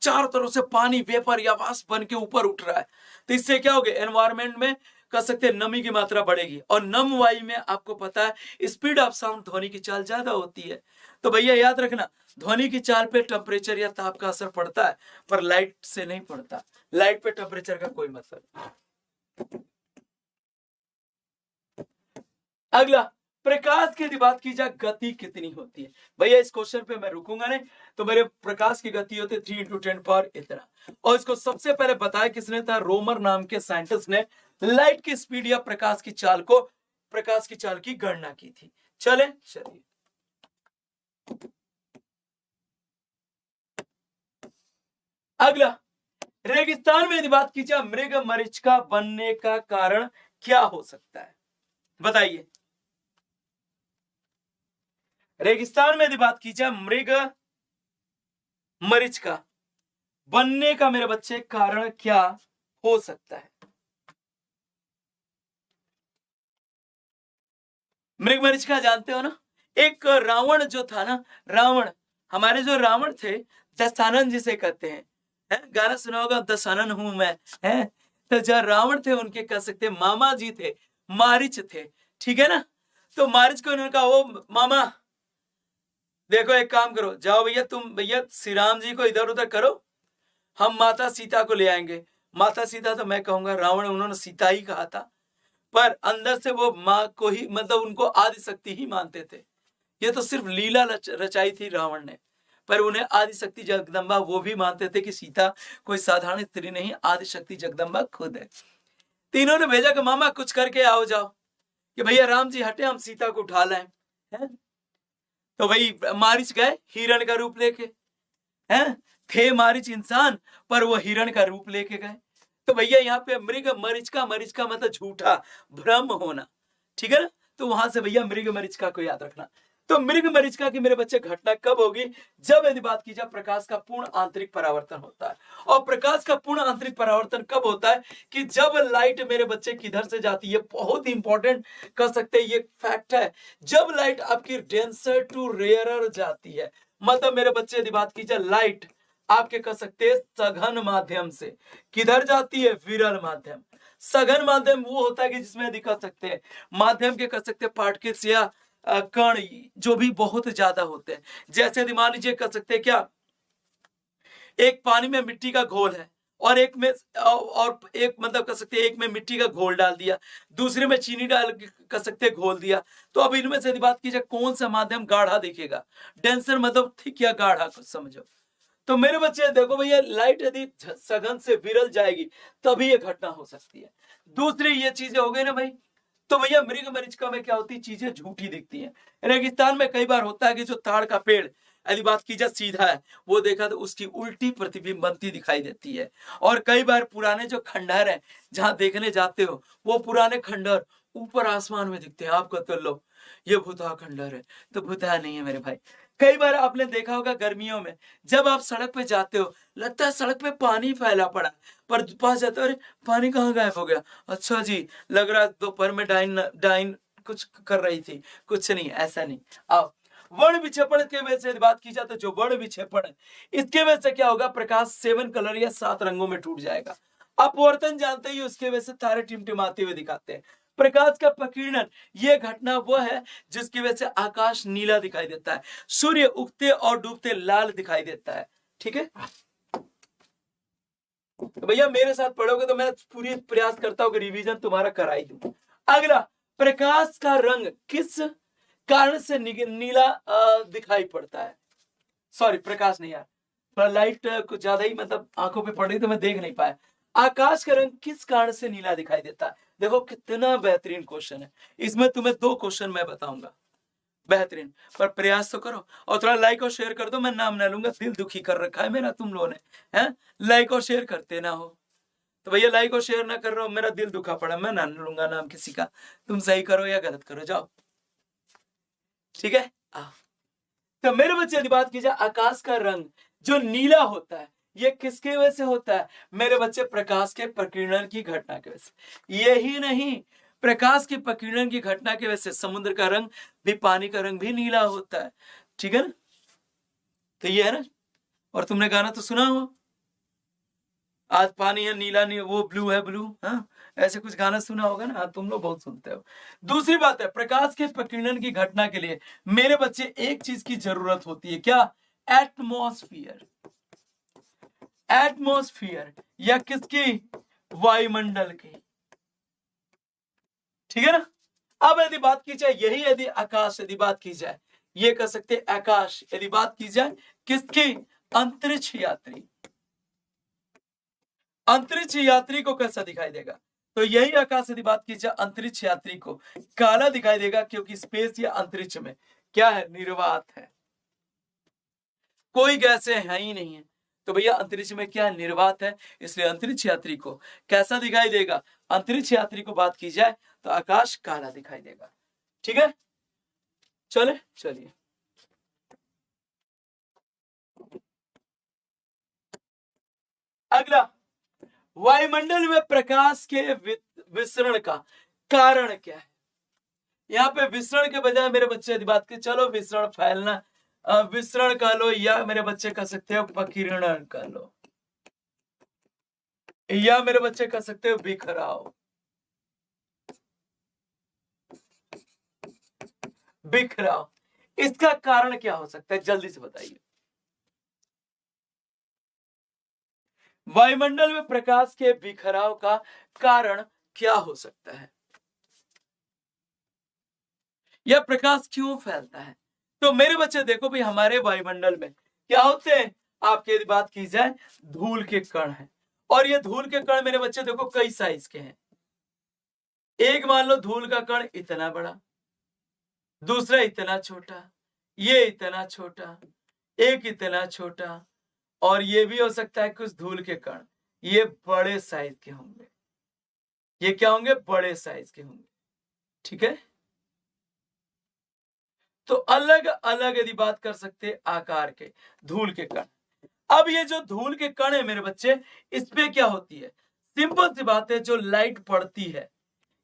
चारों तरफ से पानी वेपर या वाष्प बन के ऊपर उठ रहा है, तो इससे क्या हो गया? एनवायरमेंट में कह सकते हैं नमी की मात्रा बढ़ेगी, और नम वायु में आपको पता है स्पीड ऑफ साउंड, ध्वनि की चाल ज्यादा होती है। तो भैया याद रखना, ध्वनि की चाल पे टेम्परेचर या ताप का असर पड़ता है, पर लाइट से नहीं पड़ता। लाइट पे टेम्परेचर का कोई मतलब नहीं। अगला, प्रकाश की यदि बात की जाए, गति कितनी होती है? भैया इस क्वेश्चन पे मैं रुकूंगा नहीं, तो मेरे प्रकाश की गति होती है 3 × 10 पावर इतना। और इसको सबसे पहले बताया किसने था? रोमर नाम के साइंटिस्ट ने लाइट की स्पीड या प्रकाश की चाल की गणना की थी। चले चलिए, अगला, रेगिस्तान में यदि बात की जाए, मृग मरीचिका बनने का कारण क्या हो सकता है? बताइए। रेगिस्तान में यदि बात की जाए, मृग मरीचिका बनने का मेरे बच्चे कारण क्या हो सकता है? मृग मरीचिका जानते हो ना? एक रावण जो था ना, रावण, हमारे जो रावण थे, दशानन जिसे कहते हैं, गाना सुना होगा, दशानन हूं मैं, है? तो जो रावण थे, उनके कह सकते मामा जी थे, मारिच थे, ठीक है ना? तो मारिच को उन्होंने कहा, ओ मामा देखो, एक काम करो, जाओ भैया, तुम भैया श्री राम जी को इधर उधर करो, हम माता सीता को ले आएंगे। माता सीता तो मैं कहूंगा रावण, उन्होंने सीता ही कहा था, पर अंदर से वो माँ को ही, मतलब उनको आदि शक्ति ही मानते थे। ये तो सिर्फ लीला रचाई थी रावण ने, पर उन्हें आदि शक्ति जगदम्बा वो भी मानते थे कि सीता कोई साधारण स्त्री नहीं, आदि शक्ति जगदम्बा खुद है। तीनों ने भेजा कि मामा कुछ करके आओ जाओ, कि भैया राम जी हटे, हम सीता को उठा लाएं, है? तो भाई मारिच गए हिरण का रूप लेके, हैं? थे मारिच इंसान, पर वो हिरण का रूप लेके गए। तो भैया यहाँ पे मृग मरीचिका, मरीचिका मतलब झूठा, भ्रम होना, ठीक है ना? तो वहां से भैया मृग मरीचिका को याद रखना। तो मृग मरीचिका की मेरे बच्चे घटना कब होगी? जब यदि बात की जाए, प्रकाश का पूर्ण आंतरिक परावर्तन होता है। और प्रकाश का पूर्ण आंतरिक परावर्तन कब होता है? कि जब लाइट मेरे बच्चे किधर से जाती है, बहुत इंपॉर्टेंट कह सकते हैं, ये फैक्ट है, जब लाइट आपकी डेंसर टू रेयरर जाती है, मतलब मेरे बच्चे यदि बात की जाए, लाइट आपके कह सकते हैं सघन माध्यम से किधर जाती है? विरल माध्यम। सघन माध्यम वो होता है कि जिसमें दिखा सकते हैं माध्यम के कह सकते हैं पार्टिकल्स या कण जो भी बहुत ज्यादा होते हैं। जैसे यदि मान लीजिए कह सकते हैं क्या, एक पानी में मिट्टी का घोल है, और एक में और एक मतलब कह सकते हैं एक में मिट्टी का घोल डाल दिया, दूसरे में चीनी डाल कह सकते हैं घोल दिया। तो अब इनमें से यदि बात की जाए, कौन सा माध्यम गाढ़ा दिखेगा? डेंसर मतलब थिक या गाढ़ा, कुछ समझो। तो मेरे बच्चे देखो भैया, लाइट यदि सघन से विरल जाएगी, तभी ये घटना हो सकती है। दूसरी ये चीजें हो गई ना भाई। तो भैया मृग मरीचिका में क्या होती है? चीजें झूठी दिखती हैं। रेगिस्तान में कई बार होता है कि जो ताड़ का पेड़ यदि बात की जाए सीधा है, वो देखा तो उसकी उल्टी प्रतिबिंब बनती दिखाई देती है। और कई बार पुराने जो खंडहर है, जहां देखने जाते हो, वो पुराने खंडहर ऊपर आसमान में दिखते हैं। आपको तो लो ये भूतहा खंडहर है, तो भूतहा नहीं है मेरे भाई। कई बार आपने देखा होगा गर्मियों में जब आप सड़क पे जाते हो, लगता है सड़क पे पानी फैला पड़ा, पर पास जाते हो, अरे पानी कहाँ गायब हो गया? अच्छा जी, लग रहा है दोपहर में डाइन डाइन कुछ कर रही थी। कुछ नहीं, ऐसा नहीं। आओ, वर्ण विक्षेपण के वजह से बात की जाए, तो जो वर्ण विक्षेपण है, इसके वजह से क्या होगा? प्रकाश 7 कलर या 7 रंगों में टूट जाएगा। अपवर्तन जानते ही, उसके वजह से तारे टिमटिमाते हुए दिखाते हैं। प्रकाश का प्रकीर्णन, ये घटना वो है जिसकी वजह से आकाश नीला दिखाई देता है, सूर्य उगते और डूबते लाल दिखाई देता है, ठीक है? तो भैया मेरे साथ पढ़ोगे तो मैं पूरी प्रयास करता हूं कि रिवीजन तुम्हारा करा ही दूं। अगला, प्रकाश का रंग किस कारण से नीला दिखाई पड़ता है? सॉरी, प्रकाश नहीं यार, थोड़ा लाइट कुछ ज्यादा ही मतलब आंखों पे पड़ रही तो मैं देख नहीं पाया। आकाश का रंग किस कारण से नीला दिखाई देता है? देखो कितना बेहतरीन क्वेश्चन है। इसमें तुम्हें 2 क्वेश्चन मैं बताऊंगा, बेहतरीन, पर प्रयास तो करो। और थोड़ा लाइक और शेयर कर दो, मैं नाम ना लूंगा, दिल दुखी कर रखा है मेरा तुम लोगों ने, हैं? लाइक और शेयर करते ना हो तो भैया, लाइक और शेयर ना कर रहा हूं, मेरा दिल दुखा पड़ा, मैं ना लूंगा नाम किसी का। तुम सही करो या गलत करो, जाओ, ठीक है? तो मेरे बच्चे की बात की जाए, आकाश का रंग जो नीला होता है, ये किसके वजह से होता है? मेरे बच्चे, प्रकाश के प्रकीर्णन की घटना की वजह से। यही नहीं, प्रकाश की प्रकीर्णन की घटना की वजह से समुद्र का रंग भी, पानी का रंग भी नीला होता है, ठीक है ना? तो ये है ना। और तुमने गाना तो सुना हो, आज पानी है नीला, नहीं वो ब्लू है ब्लू, हाँ, ऐसे कुछ गाना सुना होगा ना, तुम लोग बहुत सुनते हो। दूसरी बात है, प्रकाश के प्रकीर्णन की घटना के लिए मेरे बच्चे एक चीज की जरूरत होती है, क्या? एटमॉस्फियर। एटमॉस्फियर या किसकी? वायुमंडल की। ठीक है ना? अब यदि बात की जाए, यही यदि आकाश यदि बात की जाए, ये कह सकते हैं आकाश यदि बात की जाए किसकी? अंतरिक्ष यात्री। अंतरिक्ष यात्री को कैसा दिखाई देगा? तो यही आकाश यदि बात की जाए अंतरिक्ष यात्री को काला दिखाई देगा, क्योंकि स्पेस या अंतरिक्ष में क्या है? निर्वात है, कोई गैसें है ही नहीं है। तो भैया अंतरिक्ष में क्या? निर्वात है, इसलिए अंतरिक्ष यात्री को कैसा दिखाई देगा? अंतरिक्ष यात्री को बात की जाए तो आकाश काला दिखाई देगा। ठीक है, चलिए अगला, वायुमंडल में प्रकाश के विसरण का कारण क्या है? यहाँ पे विसरण के बजाय मेरे बच्चे यदि बात की, चलो विसरण फैलना, विसरण कह लो, या मेरे बच्चे कह सकते हो प्रकीर्णन कह लो, या मेरे बच्चे कह सकते हो बिखराव। बिखराव, इसका कारण क्या हो सकता है? जल्दी से बताइए। वायुमंडल में प्रकाश के बिखराव का कारण क्या हो सकता है? यह प्रकाश क्यों फैलता है? तो मेरे बच्चे देखो भाई, हमारे वायुमंडल में क्या होते हैं? आपकी यदि बात की जाए, धूल के कण हैं, और ये धूल के कण मेरे बच्चे देखो कई साइज के हैं। एक मान लो धूल का कण इतना बड़ा, दूसरा इतना छोटा, ये इतना छोटा, एक इतना छोटा, और ये भी हो सकता है कुछ धूल के कण ये बड़े साइज के होंगे। ये क्या होंगे? बड़े साइज के होंगे। ठीक है, तो अलग अलग यदि बात कर सकते हैं आकार के धूल के कण। अब ये जो धूल के कण है मेरे बच्चे, इस पे क्या होती है? सिंपल सी बात है, जो लाइट पड़ती है,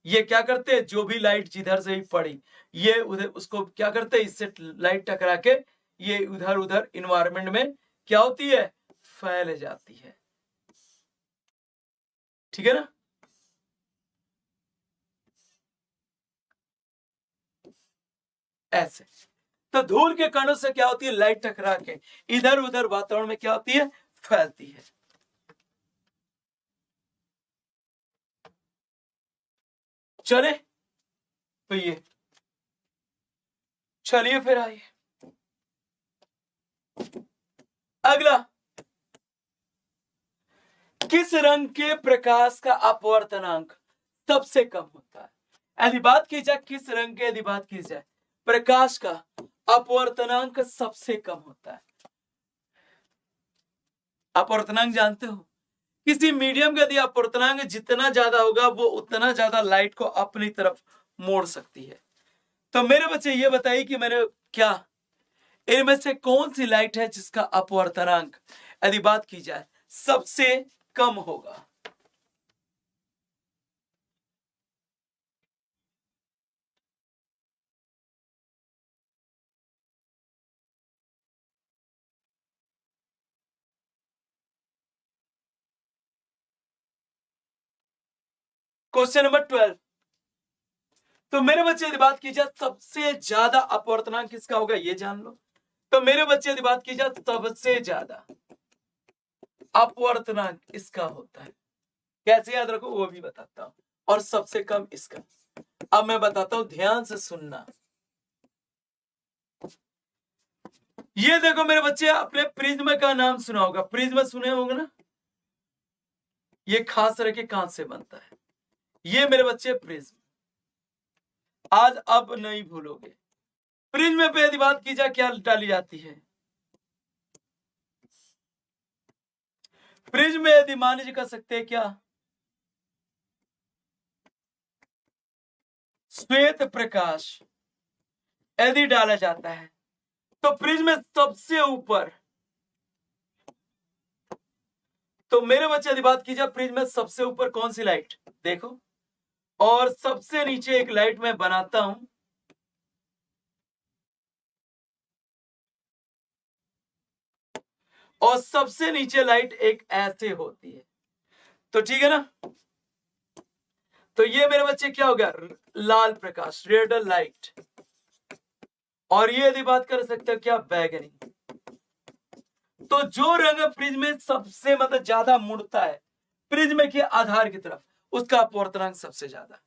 ये क्या करते हैं? जो भी लाइट जिधर से ही पड़ी, ये उधर उसको क्या करते हैं? इससे लाइट टकरा के ये उधर उधर इन्वायरमेंट में क्या होती है? फैल जाती है। ठीक है ना? ऐसे तो धूल के कणों से क्या होती है? लाइट टकरा के इधर उधर वातावरण में क्या होती है? फैलती है। चले तो ये, चलिए फिर आइए अगला, किस रंग के प्रकाश का अपवर्तनांक सबसे कम होता है? यदि बात की जाए किस रंग के, यदि बात की जाए प्रकाश का अपवर्तनांक सबसे कम होता है। अपवर्तनांक जानते हो? किसी मीडियम का यदि अपवर्तनांक जितना ज्यादा होगा, वो उतना ज्यादा लाइट को अपनी तरफ मोड़ सकती है। तो मेरे बच्चे ये बताइए कि मेरे क्या इनमें से कौन सी लाइट है जिसका अपवर्तनांक यदि बात की जाए सबसे कम होगा? Question number 12। तो मेरे बच्चे यदि बात की जाए सबसे ज्यादा अपवर्तनांक किसका होगा, ये जान लो। तो मेरे बच्चे यदि बात की जाए सबसे ज्यादा अपवर्तनांक इसका होता है। कैसे याद रखो वो भी बताता हूं, और सबसे कम इसका। अब मैं बताता हूं, ध्यान से सुनना। ये देखो मेरे बच्चे, अपने प्रिज्म का नाम सुना होगा, प्रिज्म सुने होंगे ना? ये खास तरह के कांच से बनता है। ये मेरे बच्चे प्रिज्म, आज अब नहीं भूलोगे। प्रिज्म पे यदि बात की जाए क्या डाली जाती है? प्रिज्म में यदि मान लीजिए कर सकते हैं क्या? श्वेत प्रकाश यदि डाला जाता है तो प्रिज्म में सबसे ऊपर, तो मेरे बच्चे यदि बात की जाए प्रिज्म में सबसे ऊपर कौन सी लाइट देखो, और सबसे नीचे एक लाइट मैं बनाता हूं, और सबसे नीचे लाइट एक ऐसे होती है। तो ठीक है ना? तो ये मेरे बच्चे क्या हो गया, लाल प्रकाश, रेड लाइट। और ये यदि बात कर सकते हो क्या, बैगनी। तो जो रंग प्रिज्म में सबसे मतलब ज्यादा मुड़ता है प्रिज्म के आधार की तरफ, उसका अपवर्तनांक सबसे ज्यादा।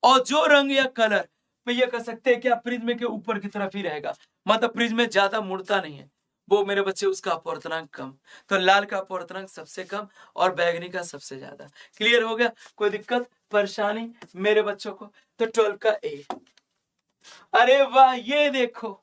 और जो रंग या कलर पे ये कह सकते हैं क्या, प्रिज्म के ऊपर की तरफ ही रहेगा, मतलब प्रिज्म में ज्यादा मुड़ता नहीं है, वो मेरे बच्चे उसका अपवर्तनांक कम। तो लाल का अपवर्तनांक सबसे कम और बैगनी का सबसे ज्यादा। क्लियर हो गया, कोई दिक्कत परेशानी मेरे बच्चों को? तो 12 का ए। अरे वाह, ये देखो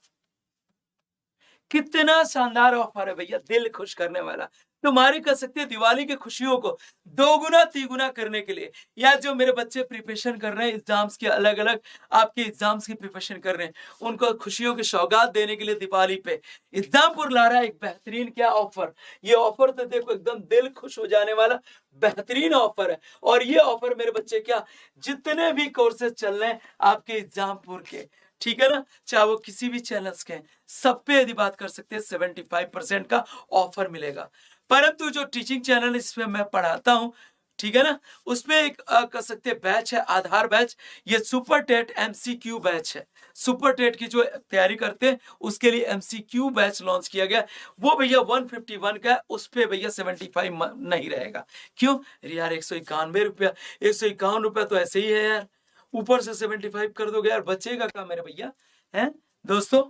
कितना शानदार ऑफर है भैया, दिल खुश करने वाला। तुम्हारी कह सकते हैं दिवाली की खुशियों को दोगुना तिगुना करने के लिए, या जो मेरे बच्चे प्रिपरेशन कर रहे हैं एग्जाम्स के, अलग अलग आपके एग्जाम्स की प्रिपरेशन कर रहे हैं, उनको खुशियों की सौगात देने के लिए दिवाली पे एग्जामपुर ला रहा है एक बेहतरीन क्या ऑफर। ये ऑफर तो देखो एकदम दिल खुश हो जाने वाला बेहतरीन ऑफर है। और ये ऑफर मेरे बच्चे क्या, जितने भी कोर्सेज चल रहे हैं आपके एग्जामपुर के, ठीक है ना, चाहे वो किसी भी चैनल्स के, सब पे यदि बात कर सकते हैं 75% का ऑफर मिलेगा। परंतु जो टीचिंग चैनल इसमें मैं पढ़ाता हूं, ठीक है ना, उसमें एक कह सकते हैं बैच है, आधार बैच। ये सुपर टेट MCQ बैच है। सुपर टेट की जो तैयारी करते हैं उसके लिए MCQ बैच लॉन्च किया गया। वो भैया 151 का है, उस पे भैया 75 नहीं रहेगा। क्यों यार, 191 रुपया, 151 रुपया तो ऐसे ही है यार, ऊपर से 75 कर दोगे यार, बचेगा क्या मेरे भैया, हैं दोस्तों?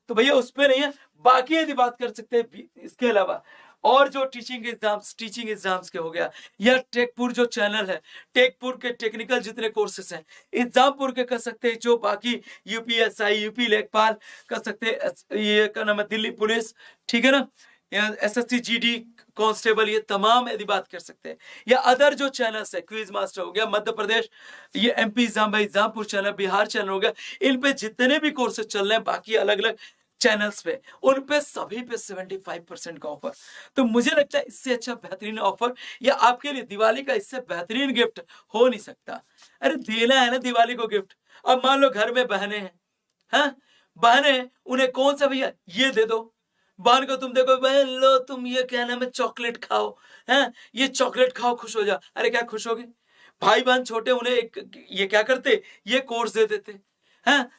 तो भैया उस पे नहीं है। बाकी यदि बात कर सकते हैं इसके अलावा और जो टीचिंग एग्जाम्स के हो गया, या टेकपुर जो चैनल है, टेकपुर के टेक्निकल जितने कोर्सेस हैं, एग्जामपुर के कर सकते हैं, जो बाकी UPSI, यूपी लेखपाल कर सकते हैं, ये क्या नाम है, दिल्ली पुलिस, ठीक है ना, SSC GD कांस्टेबल, ये तमाम यदि बात कर सकते हैं, या अदर जो चैनल्स है, क्विज मास्टर हो गया मध्य प्रदेश, ये MP exam Exampur channel, Bihar channel हो गया, इन पे जितने भी कोर्सेज चल रहे हैं बाकी अलग अलग चैनल्स पे, उन पे सभी पे 75% का ऑफर। तो मुझे लगता है इससे अच्छा बेहतरीन ऑफर या आपके लिए दिवाली का इससे बेहतरीन गिफ्ट हो नहीं सकता। अरे देना है ना दिवाली को गिफ्ट। अब मान लो घर में बहनें हैं, हाँ बहनें, उन्हें कौन सा भैया ये दे दो, बहन को तुम देखो, बहन लो तुम ये क्या नाम है चॉकलेट खाओ, हैं ये चॉकलेट खाओ खुश हो जा। अरे क्या खुश होगे? भाई बहन छोटे, उन्हें एक ये क्या करते, ये कोर्स दे देते हैं,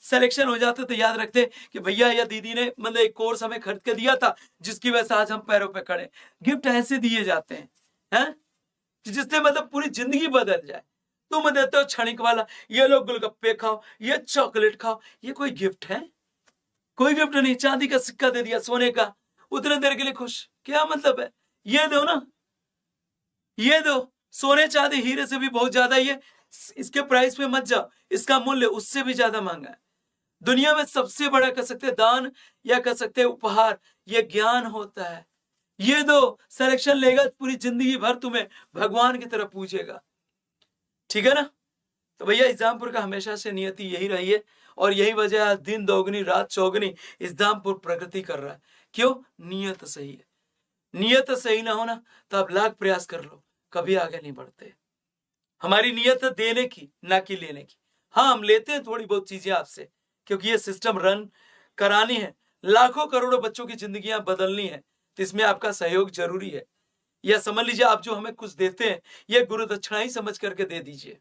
सिलेक्शन हो जाते तो याद रखते कि भैया या दीदी ने मतलब एक कोर्स हमें खरीद के दिया था, जिसकी वजह से आज हम पैरों पे खड़े। गिफ्ट ऐसे दिए जाते हैं जिससे मतलब पूरी जिंदगी बदल जाए। तुम देते हो क्षणिक वाला, ये लोग गोलगप्पे खाओ, ये चॉकलेट खाओ, ये कोई गिफ्ट है? कोई गिफ्ट नहीं। चांदी का सिक्का दे दिया, सोने का, उतने देर के लिए खुश, क्या मतलब है? ये दो ना, ये दो, सोने चांदी हीरे से भी बहुत ज्यादा, ये इसके प्राइस पे मत जाओ, इसका मूल्य उससे भी ज्यादा महंगा है। दुनिया में सबसे बड़ा कह सकते हैं दान या कह सकते हैं उपहार, ये ज्ञान होता है। ये दो, सिलेक्शन लेगा पूरी जिंदगी भर तुम्हें भगवान की तरह पूछेगा, ठीक है ना। तो भैया एग्जामपुर का हमेशा से नियति यही रही है, और यही वजह आज दिन दोगुनी रात चौगुनी एग्जामपुर प्रगति कर रहा है। क्यों? नियत सही है। नियत सही ना होना तो आप लाख प्रयास कर लो, कभी आगे नहीं बढ़ते। हमारी नियत है देने की, ना कि लेने की। हाँ, हम लेते हैं थोड़ी बहुत चीजें आपसे, क्योंकि ये सिस्टम रन करानी है, लाखों करोड़ों बच्चों की जिंदगियां बदलनी है, तो इसमें आपका सहयोग जरूरी है। या समझ लीजिए आप जो हमें कुछ देते हैं, ये गुरु दक्षिणा ही समझ करके दे दीजिए,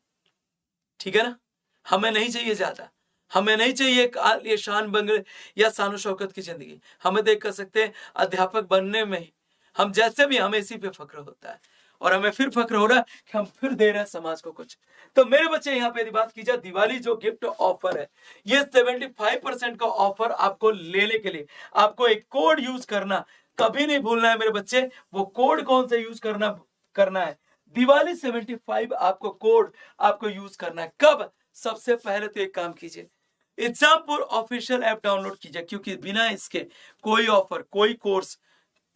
ठीक है ना। हमें नहीं चाहिए ज्यादा, हमें नहीं चाहिए ये शान बंगले या शान शौकत की जिंदगी। हमें देख कर सकते हैं अध्यापक बनने में ही हम जैसे भी, हमें इसी पे फक्र होता है, और हमें फिर फक्र हो रहा है कि हम फिर दे रहे हैं समाज को कुछ। तो मेरे बच्चे यहाँ पे यदि बात की जाए, दिवाली जो गिफ्ट ऑफर है, ये 75% का ऑफर आपको लेने के लिए आपको एक कोड यूज करना कभी नहीं भूलना है मेरे बच्चे। वो कोड कौन सा यूज करना है? दिवाली 75 आपको कोड आपको यूज करना है। कब? सबसे पहले तो एक काम कीजिए, एग्जामपुर ऑफिशियल ऐप डाउनलोड कीजिए, क्योंकि बिना इसके कोई ऑफर, कोई कोर्स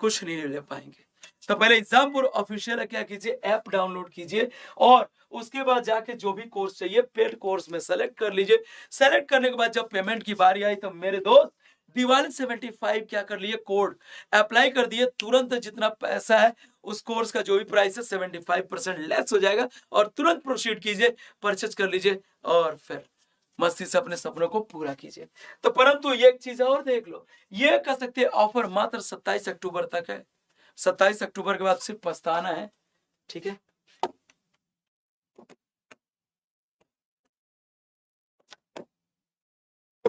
कुछ नहीं ले पाएंगे। तो पहले एग्जामपुर ऑफिशियल क्या कीजिए, ऐप डाउनलोड कीजिए, और उसके बाद जाके जो भी कोर्स चाहिए पेड कोर्स में सेलेक्ट कर लीजिए। सेलेक्ट करने के बाद जब पेमेंट की बारी आई तो मेरे दोस्त दिवाली 75 क्या कर लिए, कोड अप्लाई कर दिए, तुरंत जितना पैसा है उस कोर्स का जो भी प्राइस है 75% लेस हो जाएगा, और तुरंत प्रोसीड कीजिए, परचेज कर लीजिए, और फिर मस्ती से अपने सपनों को पूरा कीजिए। तो परंतु ये एक चीज और देख लो, ये कह सकते हैं ऑफर मात्र 27 अक्टूबर तक है। 27 अक्टूबर के बाद सिर्फ पछताना है, ठीक है।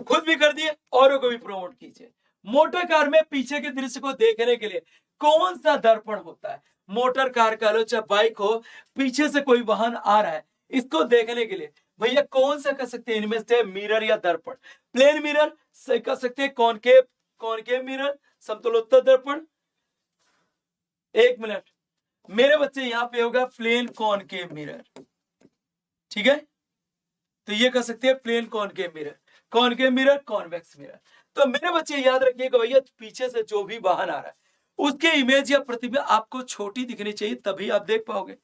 खुद भी कर दिए, औरों को भी प्रमोट कीजिए। मोटर कार में पीछे के दृश्य को देखने के लिए कौन सा दर्पण होता है? मोटर कार का लो चाहे बाइक हो, पीछे से कोई वाहन आ रहा है, इसको देखने के लिए भैया कौन सा कर सकते हैं इनमें से? मिरर या दर्पण। प्लेन मिरर से कर सकते हैं, कॉनकेव कॉनकेव मिरर, समतलोत्तर दर्पण। एक मिनट मेरे बच्चे, यहां पे होगा प्लेन कॉनकेव मिरर, ठीक है? तो ये कर सकते हैं plane concave mirror, concave mirror, convex mirror. तो मेरे बच्चे याद रखिएगा भैया, पीछे से जो भी वाहन आ रहा है उसके इमेज या प्रतिबिंब आपको छोटी दिखनी चाहिए, तभी आप देख पाओगे।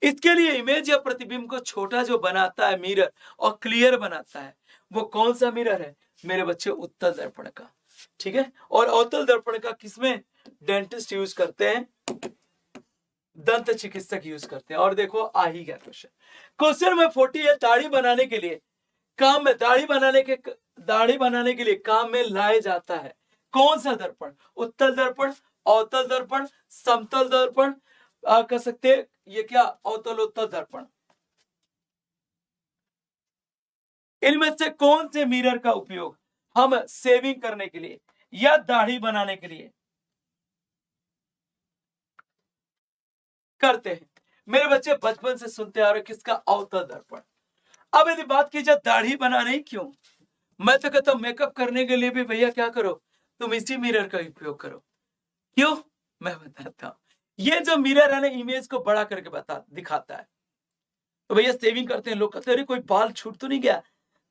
इसके लिए इमेज या प्रतिबिंब को छोटा जो बनाता है मिरर और क्लियर बनाता है, वो कौन सा मिरर है मेरे बच्चे? उत्तल दर्पण का, ठीक है? और अवतल दर्पण का किसमें डेंटिस्ट यूज करते हैं? दंत चिकित्सक यूज करते हैं। और देखो आ ही गया क्वेश्चन। क्वेश्चन में 40 है, दाढ़ी बनाने के लिए काम में दाढ़ी बनाने के लिए काम में लाया जाता है कौन सा दर्पण? उत्तल दर्पण, अवतल दर्पण, समतल दर्पण, कह सकते हैं ये क्या अवतलोत्तर दर्पण। इनमें से कौन से मिरर का उपयोग हम सेविंग करने के लिए या दाढ़ी बनाने के लिए करते हैं? मेरे बच्चे बचपन से सुनते आ रहे किसका? अवतल दर्पण। अब यदि बात की जाए दाढ़ी बनाने, क्यों? मैं तो कहता हूं मेकअप करने के लिए भी भैया क्या करो, तुम इसी मिरर का उपयोग करो। क्यों? मैं बताता हूं। ये जो मिरर है ना, इमेज को बड़ा करके दिखाता है। तो भैया सेविंग करते हैं लोग, कहते हैं कोई बाल छूट तो नहीं गया?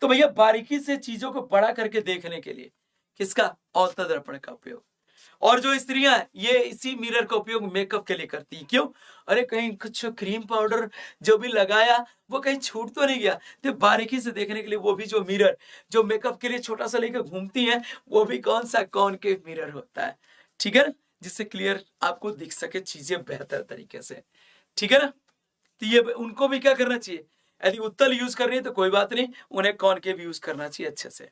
तो भैया बारीकी से चीजों को बड़ा करके देखने के लिए किसका? अवतल दर्पण का उपयोग। और जो स्त्रियां ये इसी मिरर का उपयोग मेकअप के लिए करती हैं। क्यों? अरे कहीं कुछ क्रीम पाउडर जो भी लगाया वो कहीं छूट तो नहीं गया? तो बारीकी से देखने के लिए वो भी जो मिरर जो मेकअप के लिए छोटा सा लेकर घूमती हैं, वो भी कौन सा? कॉनकेव मिरर होता है, ठीक है ना? जिससे क्लियर आपको दिख सके चीजें बेहतर तरीके से, ठीक है ना? तो ये उनको भी क्या करना चाहिए? यदि उत्तल यूज कर रही है तो कोई बात नहीं, उन्हें कॉनकेव यूज करना चाहिए अच्छे से।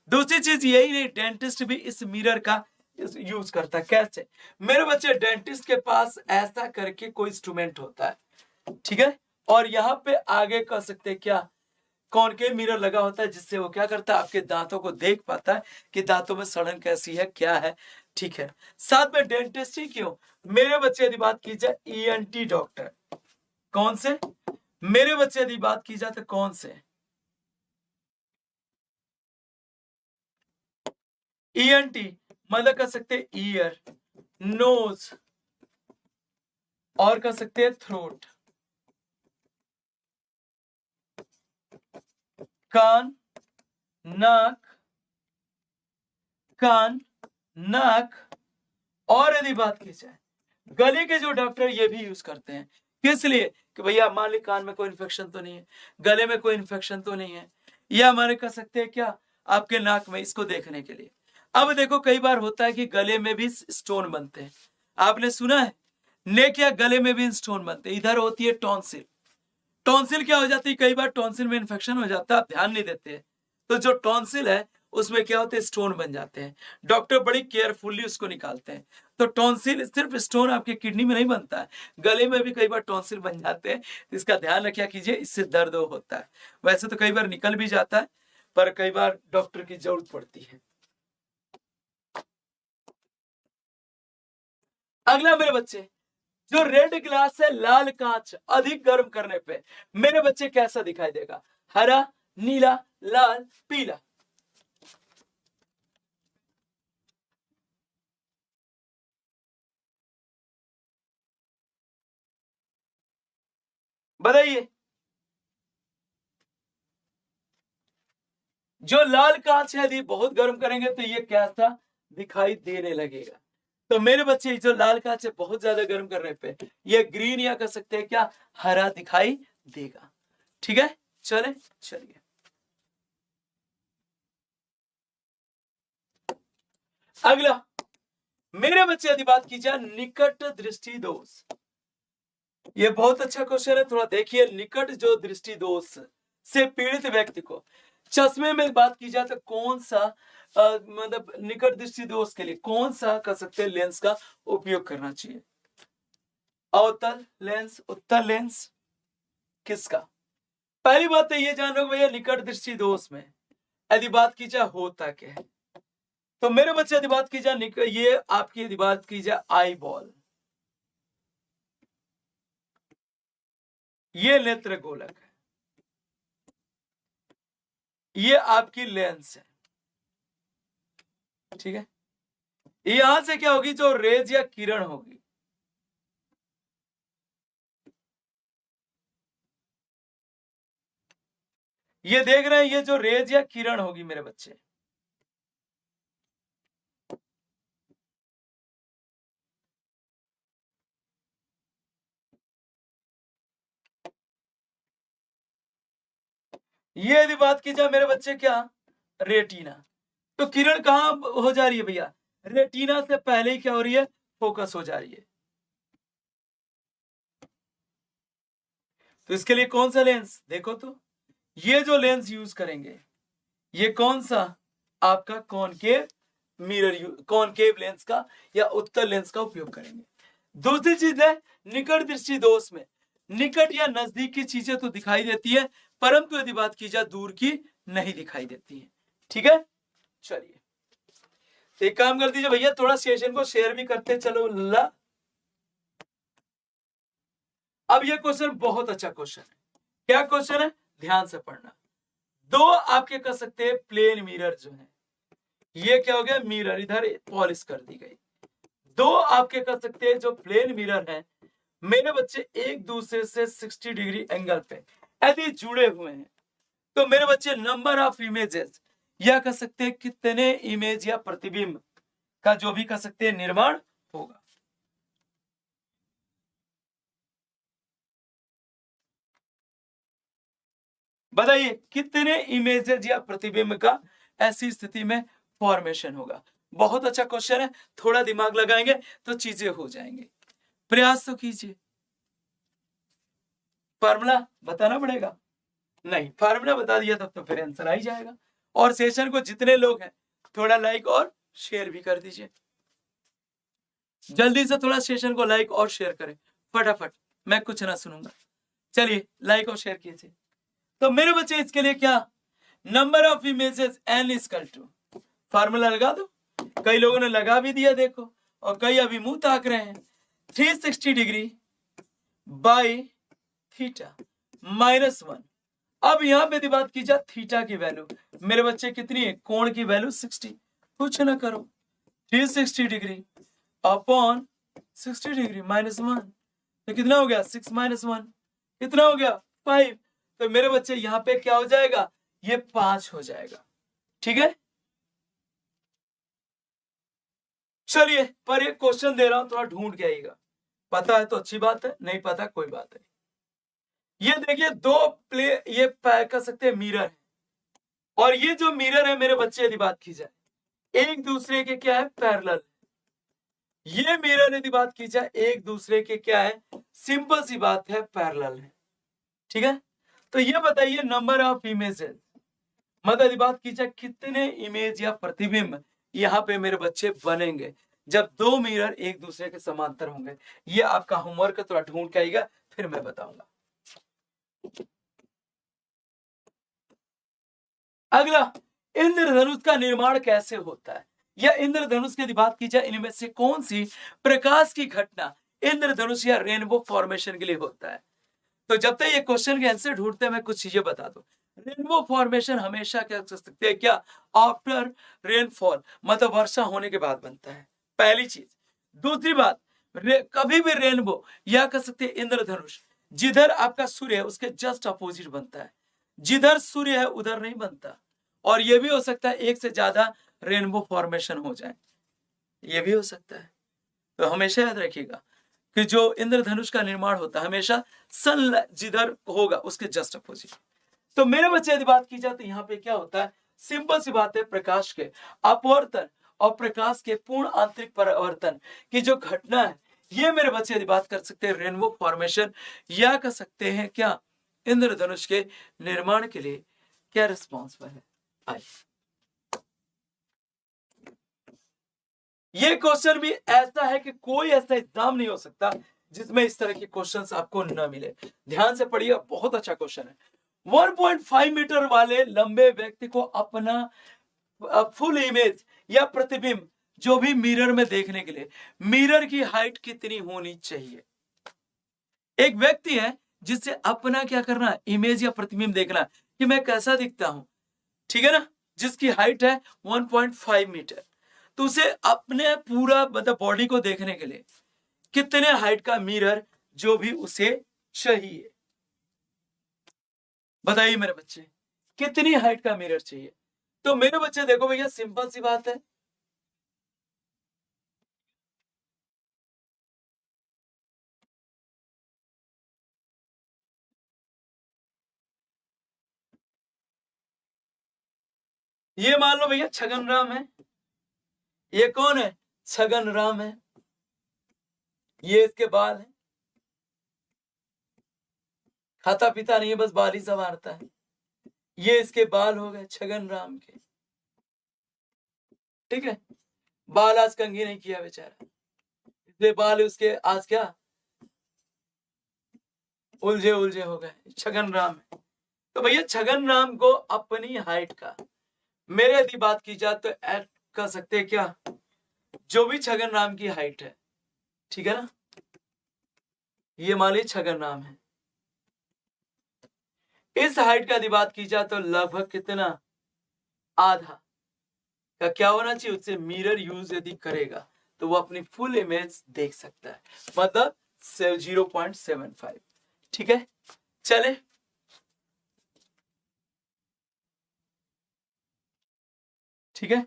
दूसरी चीज यही नहीं, डेंटिस्ट भी इस मिरर का यूज करता है। कैसे? मेरे बच्चे डेंटिस्ट के पास ऐसा करके कोई इंस्ट्रूमेंट होता है, ठीक है? और यहाँ पे आगे कर सकते हैं क्या? कॉनकेव मिरर लगा होता है, जिससे वो क्या करता है? आपके दांतों को देख पाता है कि दांतों में सड़न कैसी है, क्या है, ठीक है? साथ में डेंटिस्ट ही क्यों, मेरे बच्चे यदि बात की जाए ईएनटी डॉक्टर, कौन से? मेरे बच्चे यदि बात की जाए तो कौन से? ईएनटी मतलब कर सकते हैं ईयर, नोज, और कर सकते हैं थ्रोट, कान, नाक, कान, नाक। और यदि बात की जाए गले के जो डॉक्टर ये भी यूज करते हैं, किस लिए? कि भैया मान ली कान में कोई इन्फेक्शन तो नहीं है, गले में कोई इन्फेक्शन तो नहीं है, या हमारे कर सकते हैं क्या? आपके नाक में, इसको देखने के लिए। अब देखो कई बार होता है कि गले में भी स्टोन बनते हैं, आपने सुना है? नेक या गले में भी स्टोन बनते हैं। इधर होती है टॉन्सिल। टॉन्सिल क्या हो जाती है? कई बार टॉन्सिल में इन्फेक्शन हो जाता है, आप ध्यान नहीं देते हैं, तो जो टॉन्सिल है उसमें क्या होते हैं? स्टोन बन जाते हैं। डॉक्टर बड़ी केयरफुली उसको निकालते हैं। तो टॉन्सिल सिर्फ स्टोन आपके किडनी में नहीं बनता है, गले में भी कई बार टॉन्सिल बन जाते हैं। इसका ध्यान रखा कीजिए, इससे दर्द होता है। वैसे तो कई बार निकल भी जाता है, पर कई बार डॉक्टर की जरूरत पड़ती है। अगला मेरे बच्चे, जो रेड ग्लास है, लाल कांच अधिक गर्म करने पे मेरे बच्चे कैसा दिखाई देगा? हरा, नीला, लाल, पीला। बताइए। जो लाल कांच है यदि बहुत गर्म करेंगे तो ये कैसा दिखाई देने लगेगा? तो मेरे बच्चे जो लाल कांच है बहुत ज्यादा गर्म करने पे ये ग्रीन या कह सकते हैं क्या? हरा दिखाई देगा, ठीक है? चले चलिए अगला। मेरे बच्चे यदि बात की जाए निकट दृष्टि दोष, ये बहुत अच्छा क्वेश्चन है, थोड़ा देखिए। निकट जो दृष्टि दोष से पीड़ित व्यक्ति को चश्मे में बात की जाए तो कौन सा मतलब निकट दृष्टि दोष के लिए कौन सा कर सकते हैं लेंस का उपयोग करना चाहिए? अवतल लेंस, उत्तल लेंस, किसका? पहली बात तो ये जान लो भैया, निकट दृष्टि दोष में यदि बात की जाए होता क्या है, तो मेरे बच्चे यदि बात की जाए ये आपकी यदि बात की जाए आई बॉल, ये नेत्र गोलक है, ये आपकी लेंस है, ठीक है। यहां से क्या होगी, जो रेज या किरण होगी, ये देख रहे हैं, ये जो रेज या किरण होगी मेरे बच्चे, ये यदि बात की जाए मेरे बच्चे क्या, रेटिना, तो किरण कहां हो जा रही है भैया, रेटिना से पहले ही क्या हो रही है, फोकस हो जा रही है। तो इसके लिए कौन सा लेंस, देखो तो ये जो लेंस यूज करेंगे, ये कौन सा, आपका कॉनकेव मिरर, कॉनकेव लेंस का या उत्तल लेंस का उपयोग करेंगे। दूसरी चीज है निकट दृष्टि दोष में, निकट या नजदीक की चीजें तो दिखाई देती है, परंतु यदि बात की जाए दूर की नहीं दिखाई देती है, ठीक है। चलिए एक काम कर दीजिए भैया, थोड़ा सेशन को शेयर भी करते चलो लल्ला। अब ये क्वेश्चन बहुत अच्छा क्वेश्चन है, क्या क्वेश्चन है, ध्यान से पढ़ना। दो आपके कह सकते हैं प्लेन मिरर जो है, ये क्या हो गया, मिरर इधर पॉलिश कर दी गई, दो आपके कह सकते हैं जो प्लेन मिरर है मेरे बच्चे एक दूसरे से 60 डिग्री एंगल पे यदि जुड़े हुए हैं, तो मेरे बच्चे नंबर ऑफ इमेजेस या कह सकते हैं कितने इमेज या प्रतिबिंब का जो भी कह सकते हैं निर्माण होगा। बताइए कितने इमेजेस या प्रतिबिंब का ऐसी स्थिति में फॉर्मेशन होगा। बहुत अच्छा क्वेश्चन है, थोड़ा दिमाग लगाएंगे तो चीजें हो जाएंगे, प्रयास तो कीजिए। फार्मूला बताना पड़ेगा, नहीं फार्मूला बता दिया तब तो फिर आंसर आ ही जाएगा। और सेशन को जितने लोग हैं थोड़ा लाइक और शेयर भी कर दीजिए, जल्दी से थोड़ा सेशन को लाइक और शेयर करें फटाफट, मैं कुछ ना सुनूंगा। चलिए लाइक और शेयर कीजिए। तो मेरे बच्चे इसके लिए क्या, number of images n equal to, formula लगा दो, कई लोगों ने लगा भी दिया देखो, और कई अभी मुंह ताक रहे हैं। 360 डिग्री बाई थीटा माइनस 1। अब यहां पे बात की जाए थीटा की वैल्यू मेरे बच्चे कितनी है, कोण की वैल्यू 60, कुछ ना करो 360 डिग्री अपॉन 60 डिग्री माइनस 1, तो कितना हो गया 6 माइनस 1, कितना हो गया 5। तो मेरे बच्चे यहाँ पे क्या हो जाएगा, ये 5 हो जाएगा, ठीक है। चलिए पर एक क्वेश्चन दे रहा हूं, थोड़ा ढूंढ के आइएगा, पता है तो अच्छी बात है, नहीं पता कोई बात नहीं। ये देखिए दो ये कह सकते हैं मिरर है, और ये जो मिरर है मेरे बच्चे यदि बात की जाए एक दूसरे के क्या है, पैरेलल। ये मिरर यदि बात की जाए एक दूसरे के क्या है, सिंपल सी बात है पैरेलल है, ठीक है। तो ये बताइए नंबर ऑफ इमेजेस, मतलब यदि बात की जाए कितने इमेज या प्रतिबिंब यहाँ पे मेरे बच्चे बनेंगे जब दो मिरर एक दूसरे के समांतर होंगे। ये आपका होमवर्क थोड़ा ढूंढ के आएगा, फिर मैं बताऊंगा। अगला, इंद्रधनुष का निर्माण कैसे होता है, या इंद्रधनुष की बात की जाए इनमें से कौन सी प्रकाश की घटना इंद्रधनुष या रेनबो फॉर्मेशन के लिए होता है। तो जब तक ये क्वेश्चन के आंसर ढूंढते हैं मैं कुछ चीजें बता दूं। रेनबो फॉर्मेशन हमेशा क्या कर सकते हैं, क्या आफ्टर रेनफॉल, मतलब वर्षा होने के बाद बनता है, पहली चीज। दूसरी बात, कभी भी रेनबो या कह सकते हैं इंद्रधनुष जिधर आपका सूर्य है उसके जस्ट अपोजिट बनता है, जिधर सूर्य है उधर नहीं बनता। और यह भी हो सकता है एक से ज्यादा रेनबो फॉर्मेशन हो जाए, यह भी हो सकता है। तो हमेशा याद रखिएगा कि जो इंद्रधनुष का निर्माण होता है हमेशा सन जिधर होगा उसके जस्ट अपोजिट। तो मेरे बच्चे यदि बात की जाए तो यहाँ पे क्या होता है, सिंपल सी बात है, प्रकाश के अपवर्तन और प्रकाश के पूर्ण आंतरिक परावर्तन की जो घटना है, ये मेरे बच्चे यदि बात कर सकते हैं रेनबो फॉर्मेशन, या कह सकते हैं क्या इंद्रधनुष के निर्माण के लिए क्या रिस्पॉन्सिबल है। आइए ये क्वेश्चन भी ऐसा है कि कोई ऐसा एग्जाम नहीं हो सकता जिसमें इस तरह के क्वेश्चंस आपको न मिले। ध्यान से पढ़िए, बहुत अच्छा क्वेश्चन है। 1.5 मीटर वाले लंबे व्यक्ति को अपना फुल इमेज या प्रतिबिंब जो भी मिरर में देखने के लिए मिरर की हाइट कितनी होनी चाहिए? एक व्यक्ति है जिससे अपना क्या करना है, इमेज या प्रतिबिंब देखना कि मैं कैसा दिखता हूं, ठीक है ना, जिसकी हाइट है 1.5 मीटर, तो उसे अपने पूरा मतलब बॉडी को देखने के लिए कितने हाइट का मिरर जो भी उसे चाहिए? बताइए मेरे बच्चे, कितनी हाइट का मिरर चाहिए? तो मेरे बच्चे देखो भैया, सिंपल सी बात है, ये मान लो भैया छगन राम है, ये कौन है? छगन राम है, ये इसके बाल है, खाता पीता नहीं है, बस बाल ही संवारता है, ये इसके बाल हो गए छगन राम के, ठीक है। बाल आज कंघी नहीं किया बेचारा, इसलिए बाल उसके आज क्या उलझे उलझे हो गए, छगन राम है। तो भैया छगन राम को अपनी हाइट का, मेरे यदि बात की जाए तो ऐड कर सकते हैं क्या, जो भी छगन राम की हाइट है, ठीक है ना, ये मान लीजिए छगन राम है, इस हाइट का यदि बात की जाए तो लगभग कितना, आधा का क्या होना चाहिए, उससे मिरर यूज यदि करेगा तो वो अपनी फुल इमेज देख सकता है, मतलब 0.75, ठीक है। चले, ठीक है।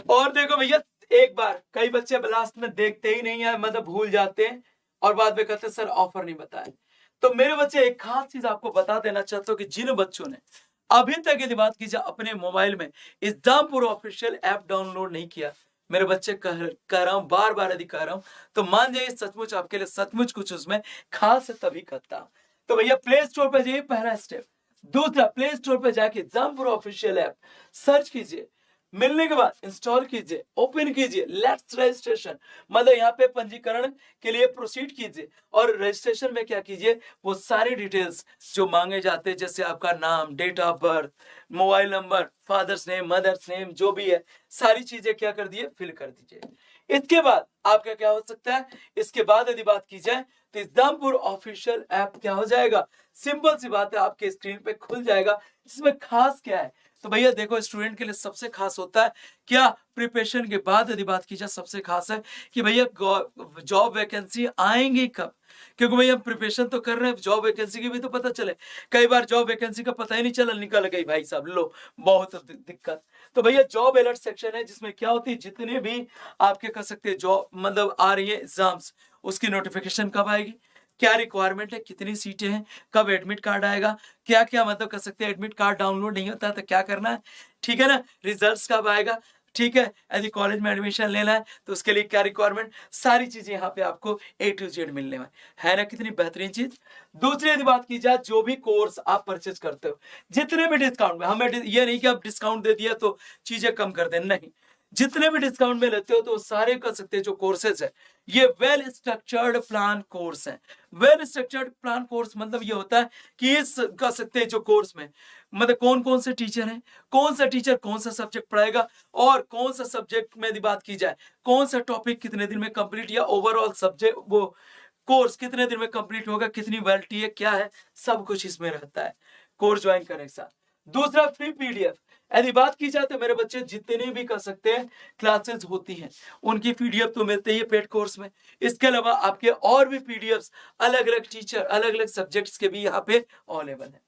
और देखो भैया, एक बार कई बच्चे लास्ट में देखते ही नहीं है, मतलब भूल जाते हैं और बाद में कहते हैं सर ऑफर नहीं बताए। तो मेरे बच्चे एक खास चीज आपको बता देना चाहता हूँ कि जिन बच्चों ने अभी तक यदि बात की जाए अपने मोबाइल में एग्जामपुर ऑफिशियल ऐप डाउनलोड नहीं किया, मेरे बच्चे कह रहा हूँ, बार बार यदि कह रहा हूँ, तो मान जाइए सचमुच आपके लिए सचमुच कुछ उसमें खास है, तभी करता हूँ। तो भैया प्ले स्टोर पर जाइए, पहला स्टेप। दूसरा, प्ले स्टोर पर जाके एग्जामपुर ऑफिशियल ऐप सर्च कीजिए, मिलने के बाद इंस्टॉल कीजिए, ओपन कीजिए, लेट्स रजिस्ट्रेशन, मतलब यहाँ पे पंजीकरण के लिए प्रोसीड कीजिए, और रजिस्ट्रेशन में क्या कीजिए, वो सारी डिटेल्स जो मांगे जाते हैं, जैसे आपका नाम, date of birth, mobile number, father's name, mother's name, जो भी है, सारी चीजें क्या कर दिए, फिल कर दीजिए। इसके बाद आपका क्या हो सकता है, इसके बाद यदि बात की जाए तो एग्जामपुर ऑफिशियल ऐप क्या हो जाएगा, सिंपल सी बात है, आपके स्क्रीन पे खुल जाएगा। इसमें खास क्या है, तो भैया देखो, स्टूडेंट के लिए सबसे खास होता है क्या, प्रिपरेशन के बाद यदि बात की जाए सबसे खास है कि भैया जॉब वैकेंसी आएंगी कब, क्योंकि भैया हम प्रिपरेशन तो कर रहे हैं, जॉब वैकेंसी की भी तो पता चले। कई बार जॉब वैकेंसी का पता ही नहीं चला, निकल गई भाई साहब, लो बहुत दिक्कत। तो भैया जॉब अलर्ट सेक्शन है, जिसमें क्या होती है, जितने भी आपके कर सकते हैं जॉब मतलब आ रही है एग्जाम्स, उसकी नोटिफिकेशन कब आएगी, क्या रिक्वायरमेंट है, कितनी सीटें हैं, कब एडमिट कार्ड आएगा, क्या क्या मतलब कर सकते हैं, एडमिट कार्ड डाउनलोड नहीं होता तो क्या करना है, ठीक है ना, रिजल्ट्स कब आएगा, ठीक है, यदि कॉलेज में एडमिशन लेना है तो उसके लिए क्या रिक्वायरमेंट, सारी चीजें यहाँ पे आपको A to Z मिलने में है ना, कितनी बेहतरीन चीज। दूसरी यदि बात की जाए, जो भी कोर्स आप परचेज करते हो, जितने भी डिस्काउंट में, हमें ये नहीं कि आप डिस्काउंट दे दिया तो चीजें कम कर दें, नहीं, जितने भी डिस्काउंट में लेते हो तो सारे कर सकते हैं जो कोर्सेज है, ये वेल स्ट्रक्चर्ड प्लान कोर्स है। वेल स्ट्रक्चर्ड प्लान कोर्स मतलब ये होता है कि इस कर सकते हैं जो कोर्स में मतलब कौन कौन से टीचर हैं, कौन सा टीचर कौन सा सब्जेक्ट पढ़ाएगा, और कौन सा सब्जेक्ट में यदि बात की जाए कौन सा टॉपिक कितने दिन में कंप्लीट, या ओवरऑल सब्जेक्ट वो कोर्स कितने दिन में कंप्लीट होगा, कितनी वैलिडिटी है, क्या है, सब कुछ इसमें रहता है कोर्स ज्वाइन करने के साथ। दूसरा, फ्री पीडीएफ, यदि बात की जाए तो मेरे बच्चे जितने भी कर सकते हैं क्लासेस होती हैं उनकी पीडीएफ तो मिलते ही है पेड कोर्स में। इसके अलावा आपके और भी पीडीएफ्स अलग अलग टीचर अलग अलग सब्जेक्ट्स के भी यहाँ पे अवेलेबल है।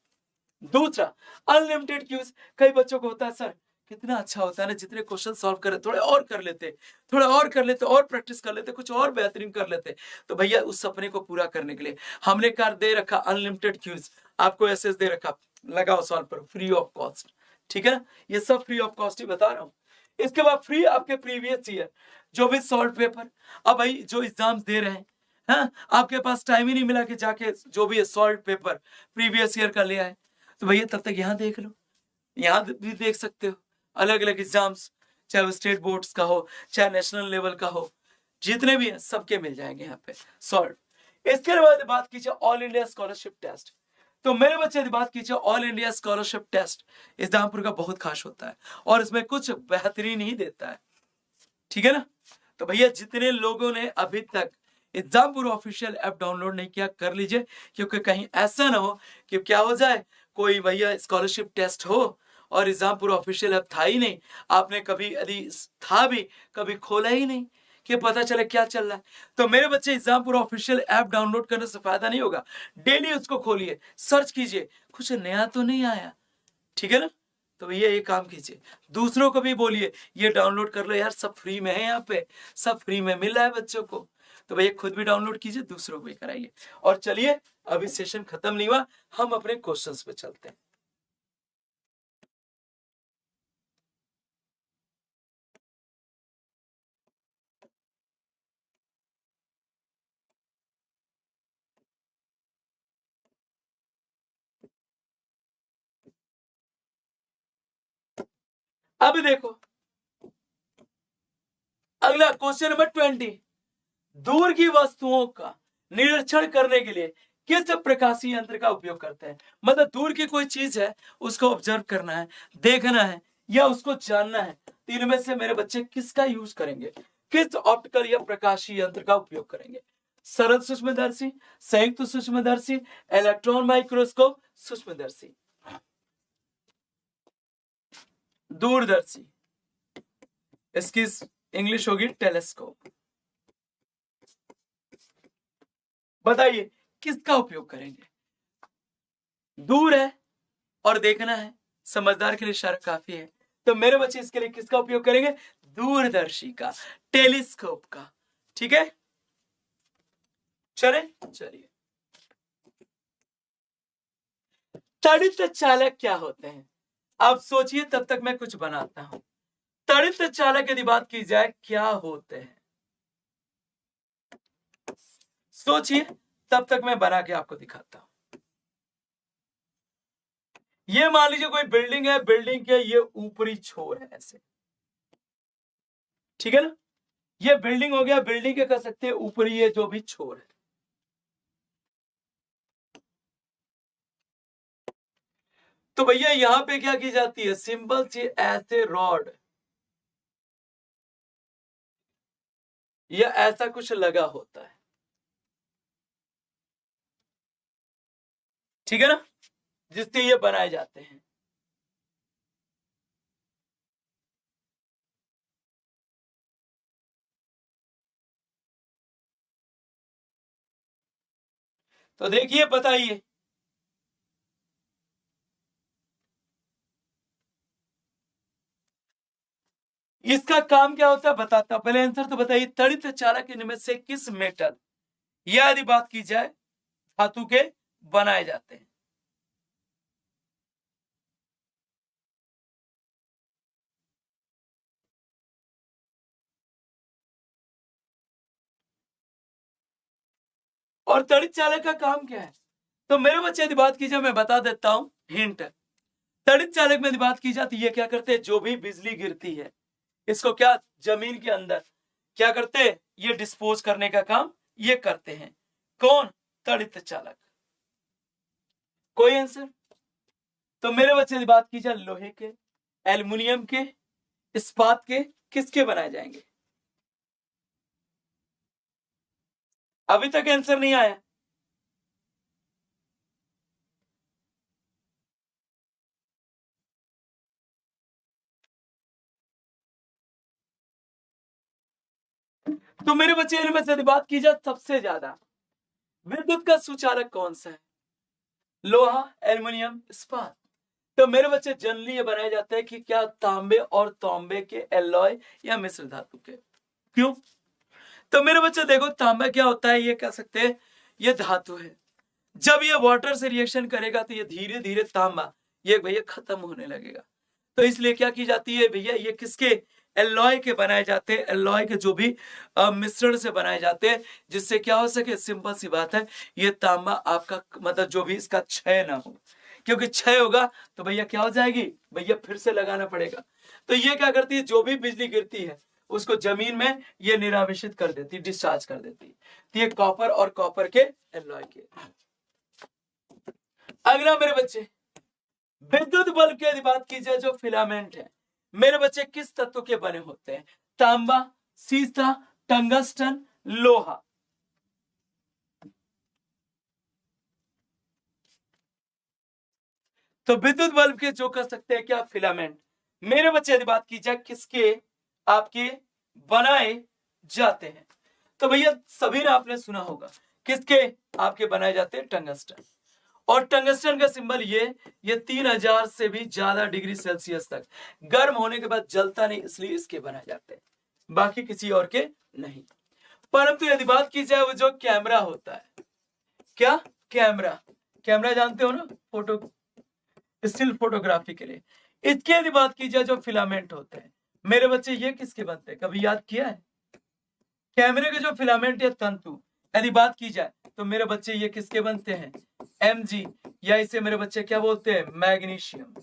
दूसरा, अनलिमिटेड क्यूज, कई बच्चों को होता है सर कितना अच्छा होता है ना, जितने क्वेश्चन सॉल्व करे थोड़े और कर लेते, थोड़ा और कर लेते, और प्रैक्टिस कर लेते, कुछ और बेहतरीन कर लेते। तो भैया उस सपने को पूरा करने के लिए हमने कर दे रखा अनलिमिटेड क्यूज, आपको एसएस दे रखा, लगाओ सॉल्व करो फ्री ऑफ कॉस्ट, ठीक है ना, ये सब फ्री ऑफ कॉस्ट ही बता रहा हूँ। इसके बाद फ्री आपके प्रीवियस ईयर जो भी सॉल्व पेपर, अब भाई जो एग्जाम्स दे रहे हैं, हाँ, आपके पास टाइम ही नहीं मिला कि जाके जो भी सॉल्व पेपर प्रीवियस ईयर का ले आए, तो भैया तब तक यहाँ देख लो, यहाँ भी देख सकते हो अलग अलग एग्जाम्स, चाहे वो स्टेट बोर्ड्स का हो चाहे नेशनल लेवल का हो, जितने भी हैं सबके मिल जाएंगे यहाँ पे सॉल्व। इसके बाद बात कीजिए ऑल इंडिया स्कॉलरशिप टेस्ट। तो मेरे बच्चे यदि बात कीजिए ऑल इंडिया स्कॉलरशिप टेस्ट एग्जामपुर का बहुत खास होता है और इसमें कुछ बेहतरीन ही देता है, ठीक है ना। तो भैया जितने लोगों ने अभी तक एग्जामपुर ऑफिशियल ऐप डाउनलोड नहीं किया कर लीजिए, क्योंकि कहीं ऐसा ना हो कि क्या हो जाए कोई भैया स्कॉलरशिप टेस्ट हो और एग्जामपुर ऑफिशियल ऐप था ही नहीं, आपने कभी यदि था भी कभी खोला ही नहीं कि पता चले क्या चल रहा है। तो मेरे बच्चे एग्जामपुर ऑफिशियल ऐप डाउनलोड करने से फायदा नहीं होगा, डेली उसको खोलिए, सर्च कीजिए कुछ नया तो नहीं आया, ठीक है ना। तो भैया ये काम कीजिए, दूसरों को भी बोलिए ये डाउनलोड कर लो यार, सब फ्री में है, यहाँ पे सब फ्री में मिल रहा है बच्चों को। तो भैया खुद भी डाउनलोड कीजिए, दूसरों को भी कराइए। और चलिए अभी सेशन खत्म नहीं हुआ, हम अपने क्वेश्चंस पे चलते हैं। अभी देखो अगला क्वेश्चन नंबर 20, दूर की वस्तुओं का निरीक्षण करने के लिए किस प्रकाशीय यंत्र का उपयोग करते हैं। मतलब दूर की कोई चीज है उसको ऑब्जर्व करना है, देखना है या उसको जानना है, तो इनमें से मेरे बच्चे किसका यूज करेंगे, किस ऑप्टिकल या प्रकाशीय यंत्र का उपयोग करेंगे। सरल सूक्ष्मदर्शी, संयुक्त सूक्ष्मदर्शी, इलेक्ट्रॉन माइक्रोस्कोप, सूक्ष्मदर्शी, दूरदर्शी, इसकी इंग्लिश होगी टेलीस्कोप। बताइए किसका उपयोग करेंगे। दूर है और देखना है, समझदार के लिए इशारा काफी है, तो मेरे बच्चे इसके लिए किसका उपयोग करेंगे, दूरदर्शी का, टेलीस्कोप का, ठीक है। चलिए तड़ित चालक क्या होते हैं, आप सोचिए तब तक मैं कुछ बनाता हूं। तड़ित चालक यदि बात की जाए क्या होते हैं, सोचिए तब तक मैं बना के आपको दिखाता हूं। ये मान लीजिए कोई बिल्डिंग है, बिल्डिंग के ये ऊपरी छोर है ऐसे, ठीक है ना। ये बिल्डिंग हो गया, बिल्डिंग के कह सकते हैं ऊपरी ये जो भी छोर है। तो भैया यहां पे क्या की जाती है, सिंपल सी ऐसे रॉड या ऐसा कुछ लगा होता है, ठीक है ना, जिससे ये बनाए जाते हैं। तो देखिए बताइए इसका काम क्या होता है, बताता हूं, पहले आंसर तो बताइए। तड़ित चालक इनमें से किस मेटल या यदि बात की जाए धातु के बनाए जाते हैं। और तड़ित चालक का काम क्या है, तो मेरे बच्चे यदि बात की जाए मैं बता देता हूं हिंट। तड़ित चालक में यदि बात की जाती है, ये क्या करते हैं, जो भी बिजली गिरती है इसको क्या जमीन के अंदर क्या करते हैं, ये डिस्पोज करने का काम ये करते हैं। कौन, तड़ित चालक। कोई आंसर। तो मेरे बच्चे की बात की जाए लोहे के, एल्युमिनियम के, इस्पात के, किसके बनाए जाएंगे। अभी तक आंसर नहीं आया। तो मेरे बच्चे इनमें से बात की जाए सबसे ज्यादा विद्युत का सुचालक कौन सा है, लोहा, एल्युमिनियम, इस्पात। तो मेरे बच्चे जनरली ये बनाए जाते हैं कि क्या तांबे और तांबे के एलॉय या मिश्र धातु के। क्यों, तो मेरे बच्चे देखो तांबा क्या होता है, ये कह सकते हैं ये धातु है, जब ये वाटर से रिएक्शन करेगा तो ये धीरे धीरे तांबा ये भैया खत्म होने लगेगा। तो इसलिए क्या की जाती है भैया, ये किसके एलॉय के बनाए जाते हैं, एलॉय के जो भी मिश्रण से बनाए जाते हैं, जिससे क्या हो सके, सिंपल सी बात है, ये तांबा आपका मतलब जो भी इसका क्षय ना हो, क्योंकि क्षय होगा तो भैया क्या हो जाएगी, भैया फिर से लगाना पड़ेगा। तो ये क्या करती है, जो भी बिजली गिरती है उसको जमीन में ये निरावेशित कर देती, डिस्चार्ज कर देती। तो ये कॉपर और कॉपर के एलॉय के। अगला मेरे बच्चे, विद्युत बल्ब की यदि बात की जाए, जो फिलामेंट है मेरे बच्चे किस तत्व के बने होते हैं, तांबा, सीसा, टंगस्टन, लोहा। तो विद्युत बल्ब के जो कर सकते हैं क्या, फिलामेंट। मेरे बच्चे यदि बात की जाए किसके आपके बनाए जाते हैं, तो भैया सभी ने आपने सुना होगा किसके आपके बनाए जाते हैं, टंगस्टन। और टंगस्टन का सिंबल ये 3000 से भी ज्यादा डिग्री सेल्सियस तक गर्म होने के बाद जलता नहीं, इसलिए इसके बनाए जाते हैं, बाकी किसी और के नहीं। परंतु यदि बात की जाए वो जो कैमरा होता है, क्या कैमरा, कैमरा जानते हो ना, फोटो स्टिल फोटोग्राफी के लिए, इसकी यदि बात की जाए जो फिलामेंट होते हैं मेरे बच्चे ये किसके बनते हैं, कभी याद किया है। कैमरे के जो फिलामेंट या तंतु यदि बात की जाए तो मेरे बच्चे ये किसके बनते हैं, Mg, या इसे मेरे बच्चे क्या बोलते हैं, मैग्नीशियम।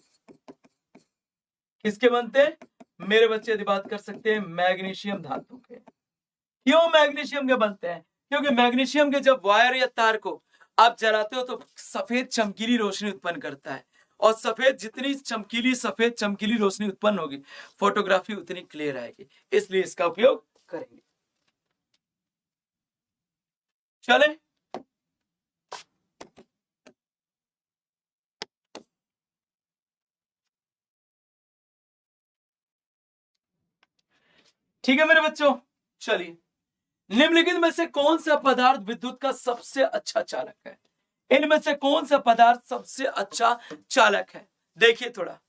किसके बनते हैं मेरे बच्चे यदि बात कर सकते हैं, मैग्नीशियम धातु के। क्यों मैग्नीशियम के बनते हैं, क्योंकि मैग्नीशियम के जब वायर या तार को आप जलाते हो तो सफेद चमकीली रोशनी उत्पन्न करता है, और सफेद जितनी सफेद चमकीली रोशनी उत्पन्न होगी फोटोग्राफी उतनी क्लियर आएगी, इसलिए इसका उपयोग करेंगे। चले, ठीक है मेरे बच्चों। चलिए, निम्नलिखित में से कौन सा पदार्थ विद्युत का सबसे अच्छा चालक है, इनमें से कौन सा पदार्थ सबसे अच्छा चालक है, देखिए थोड़ा।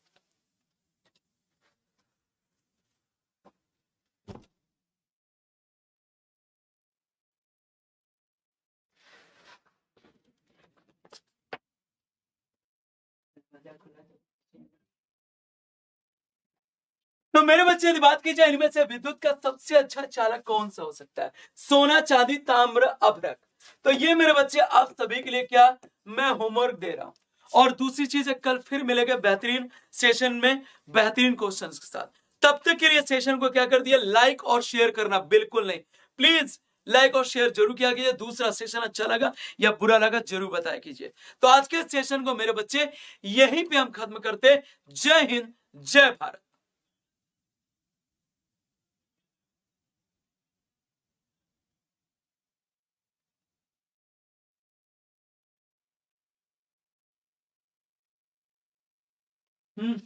तो मेरे बच्चे यदि बात की जाए इनमें से विद्युत का सबसे अच्छा चालक कौन सा हो सकता है, सोना, चांदी, ताम्र, अभ्रक। तो ये मेरे बच्चे आप सभी के लिए क्या मैं होमवर्क दे रहा हूं। और दूसरी चीज है, कल फिर मिलेगा बेहतरीन सेशन में बेहतरीन क्वेश्चंस के साथ। तब तक के लिए सेशन को क्या कर दिया, लाइक और शेयर करना बिल्कुल नहीं, प्लीज लाइक और शेयर जरूर किया कीजिए। दूसरा सेशन अच्छा लगा या बुरा लगा जरूर बताया कीजिए। तो आज के सेशन को मेरे बच्चे यहीं पे हम खत्म करते हैं। जय हिंद, जय भारत। हम्म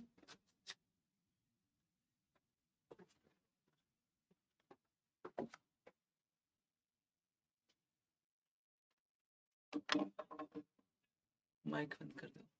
माइक बंद कर दो।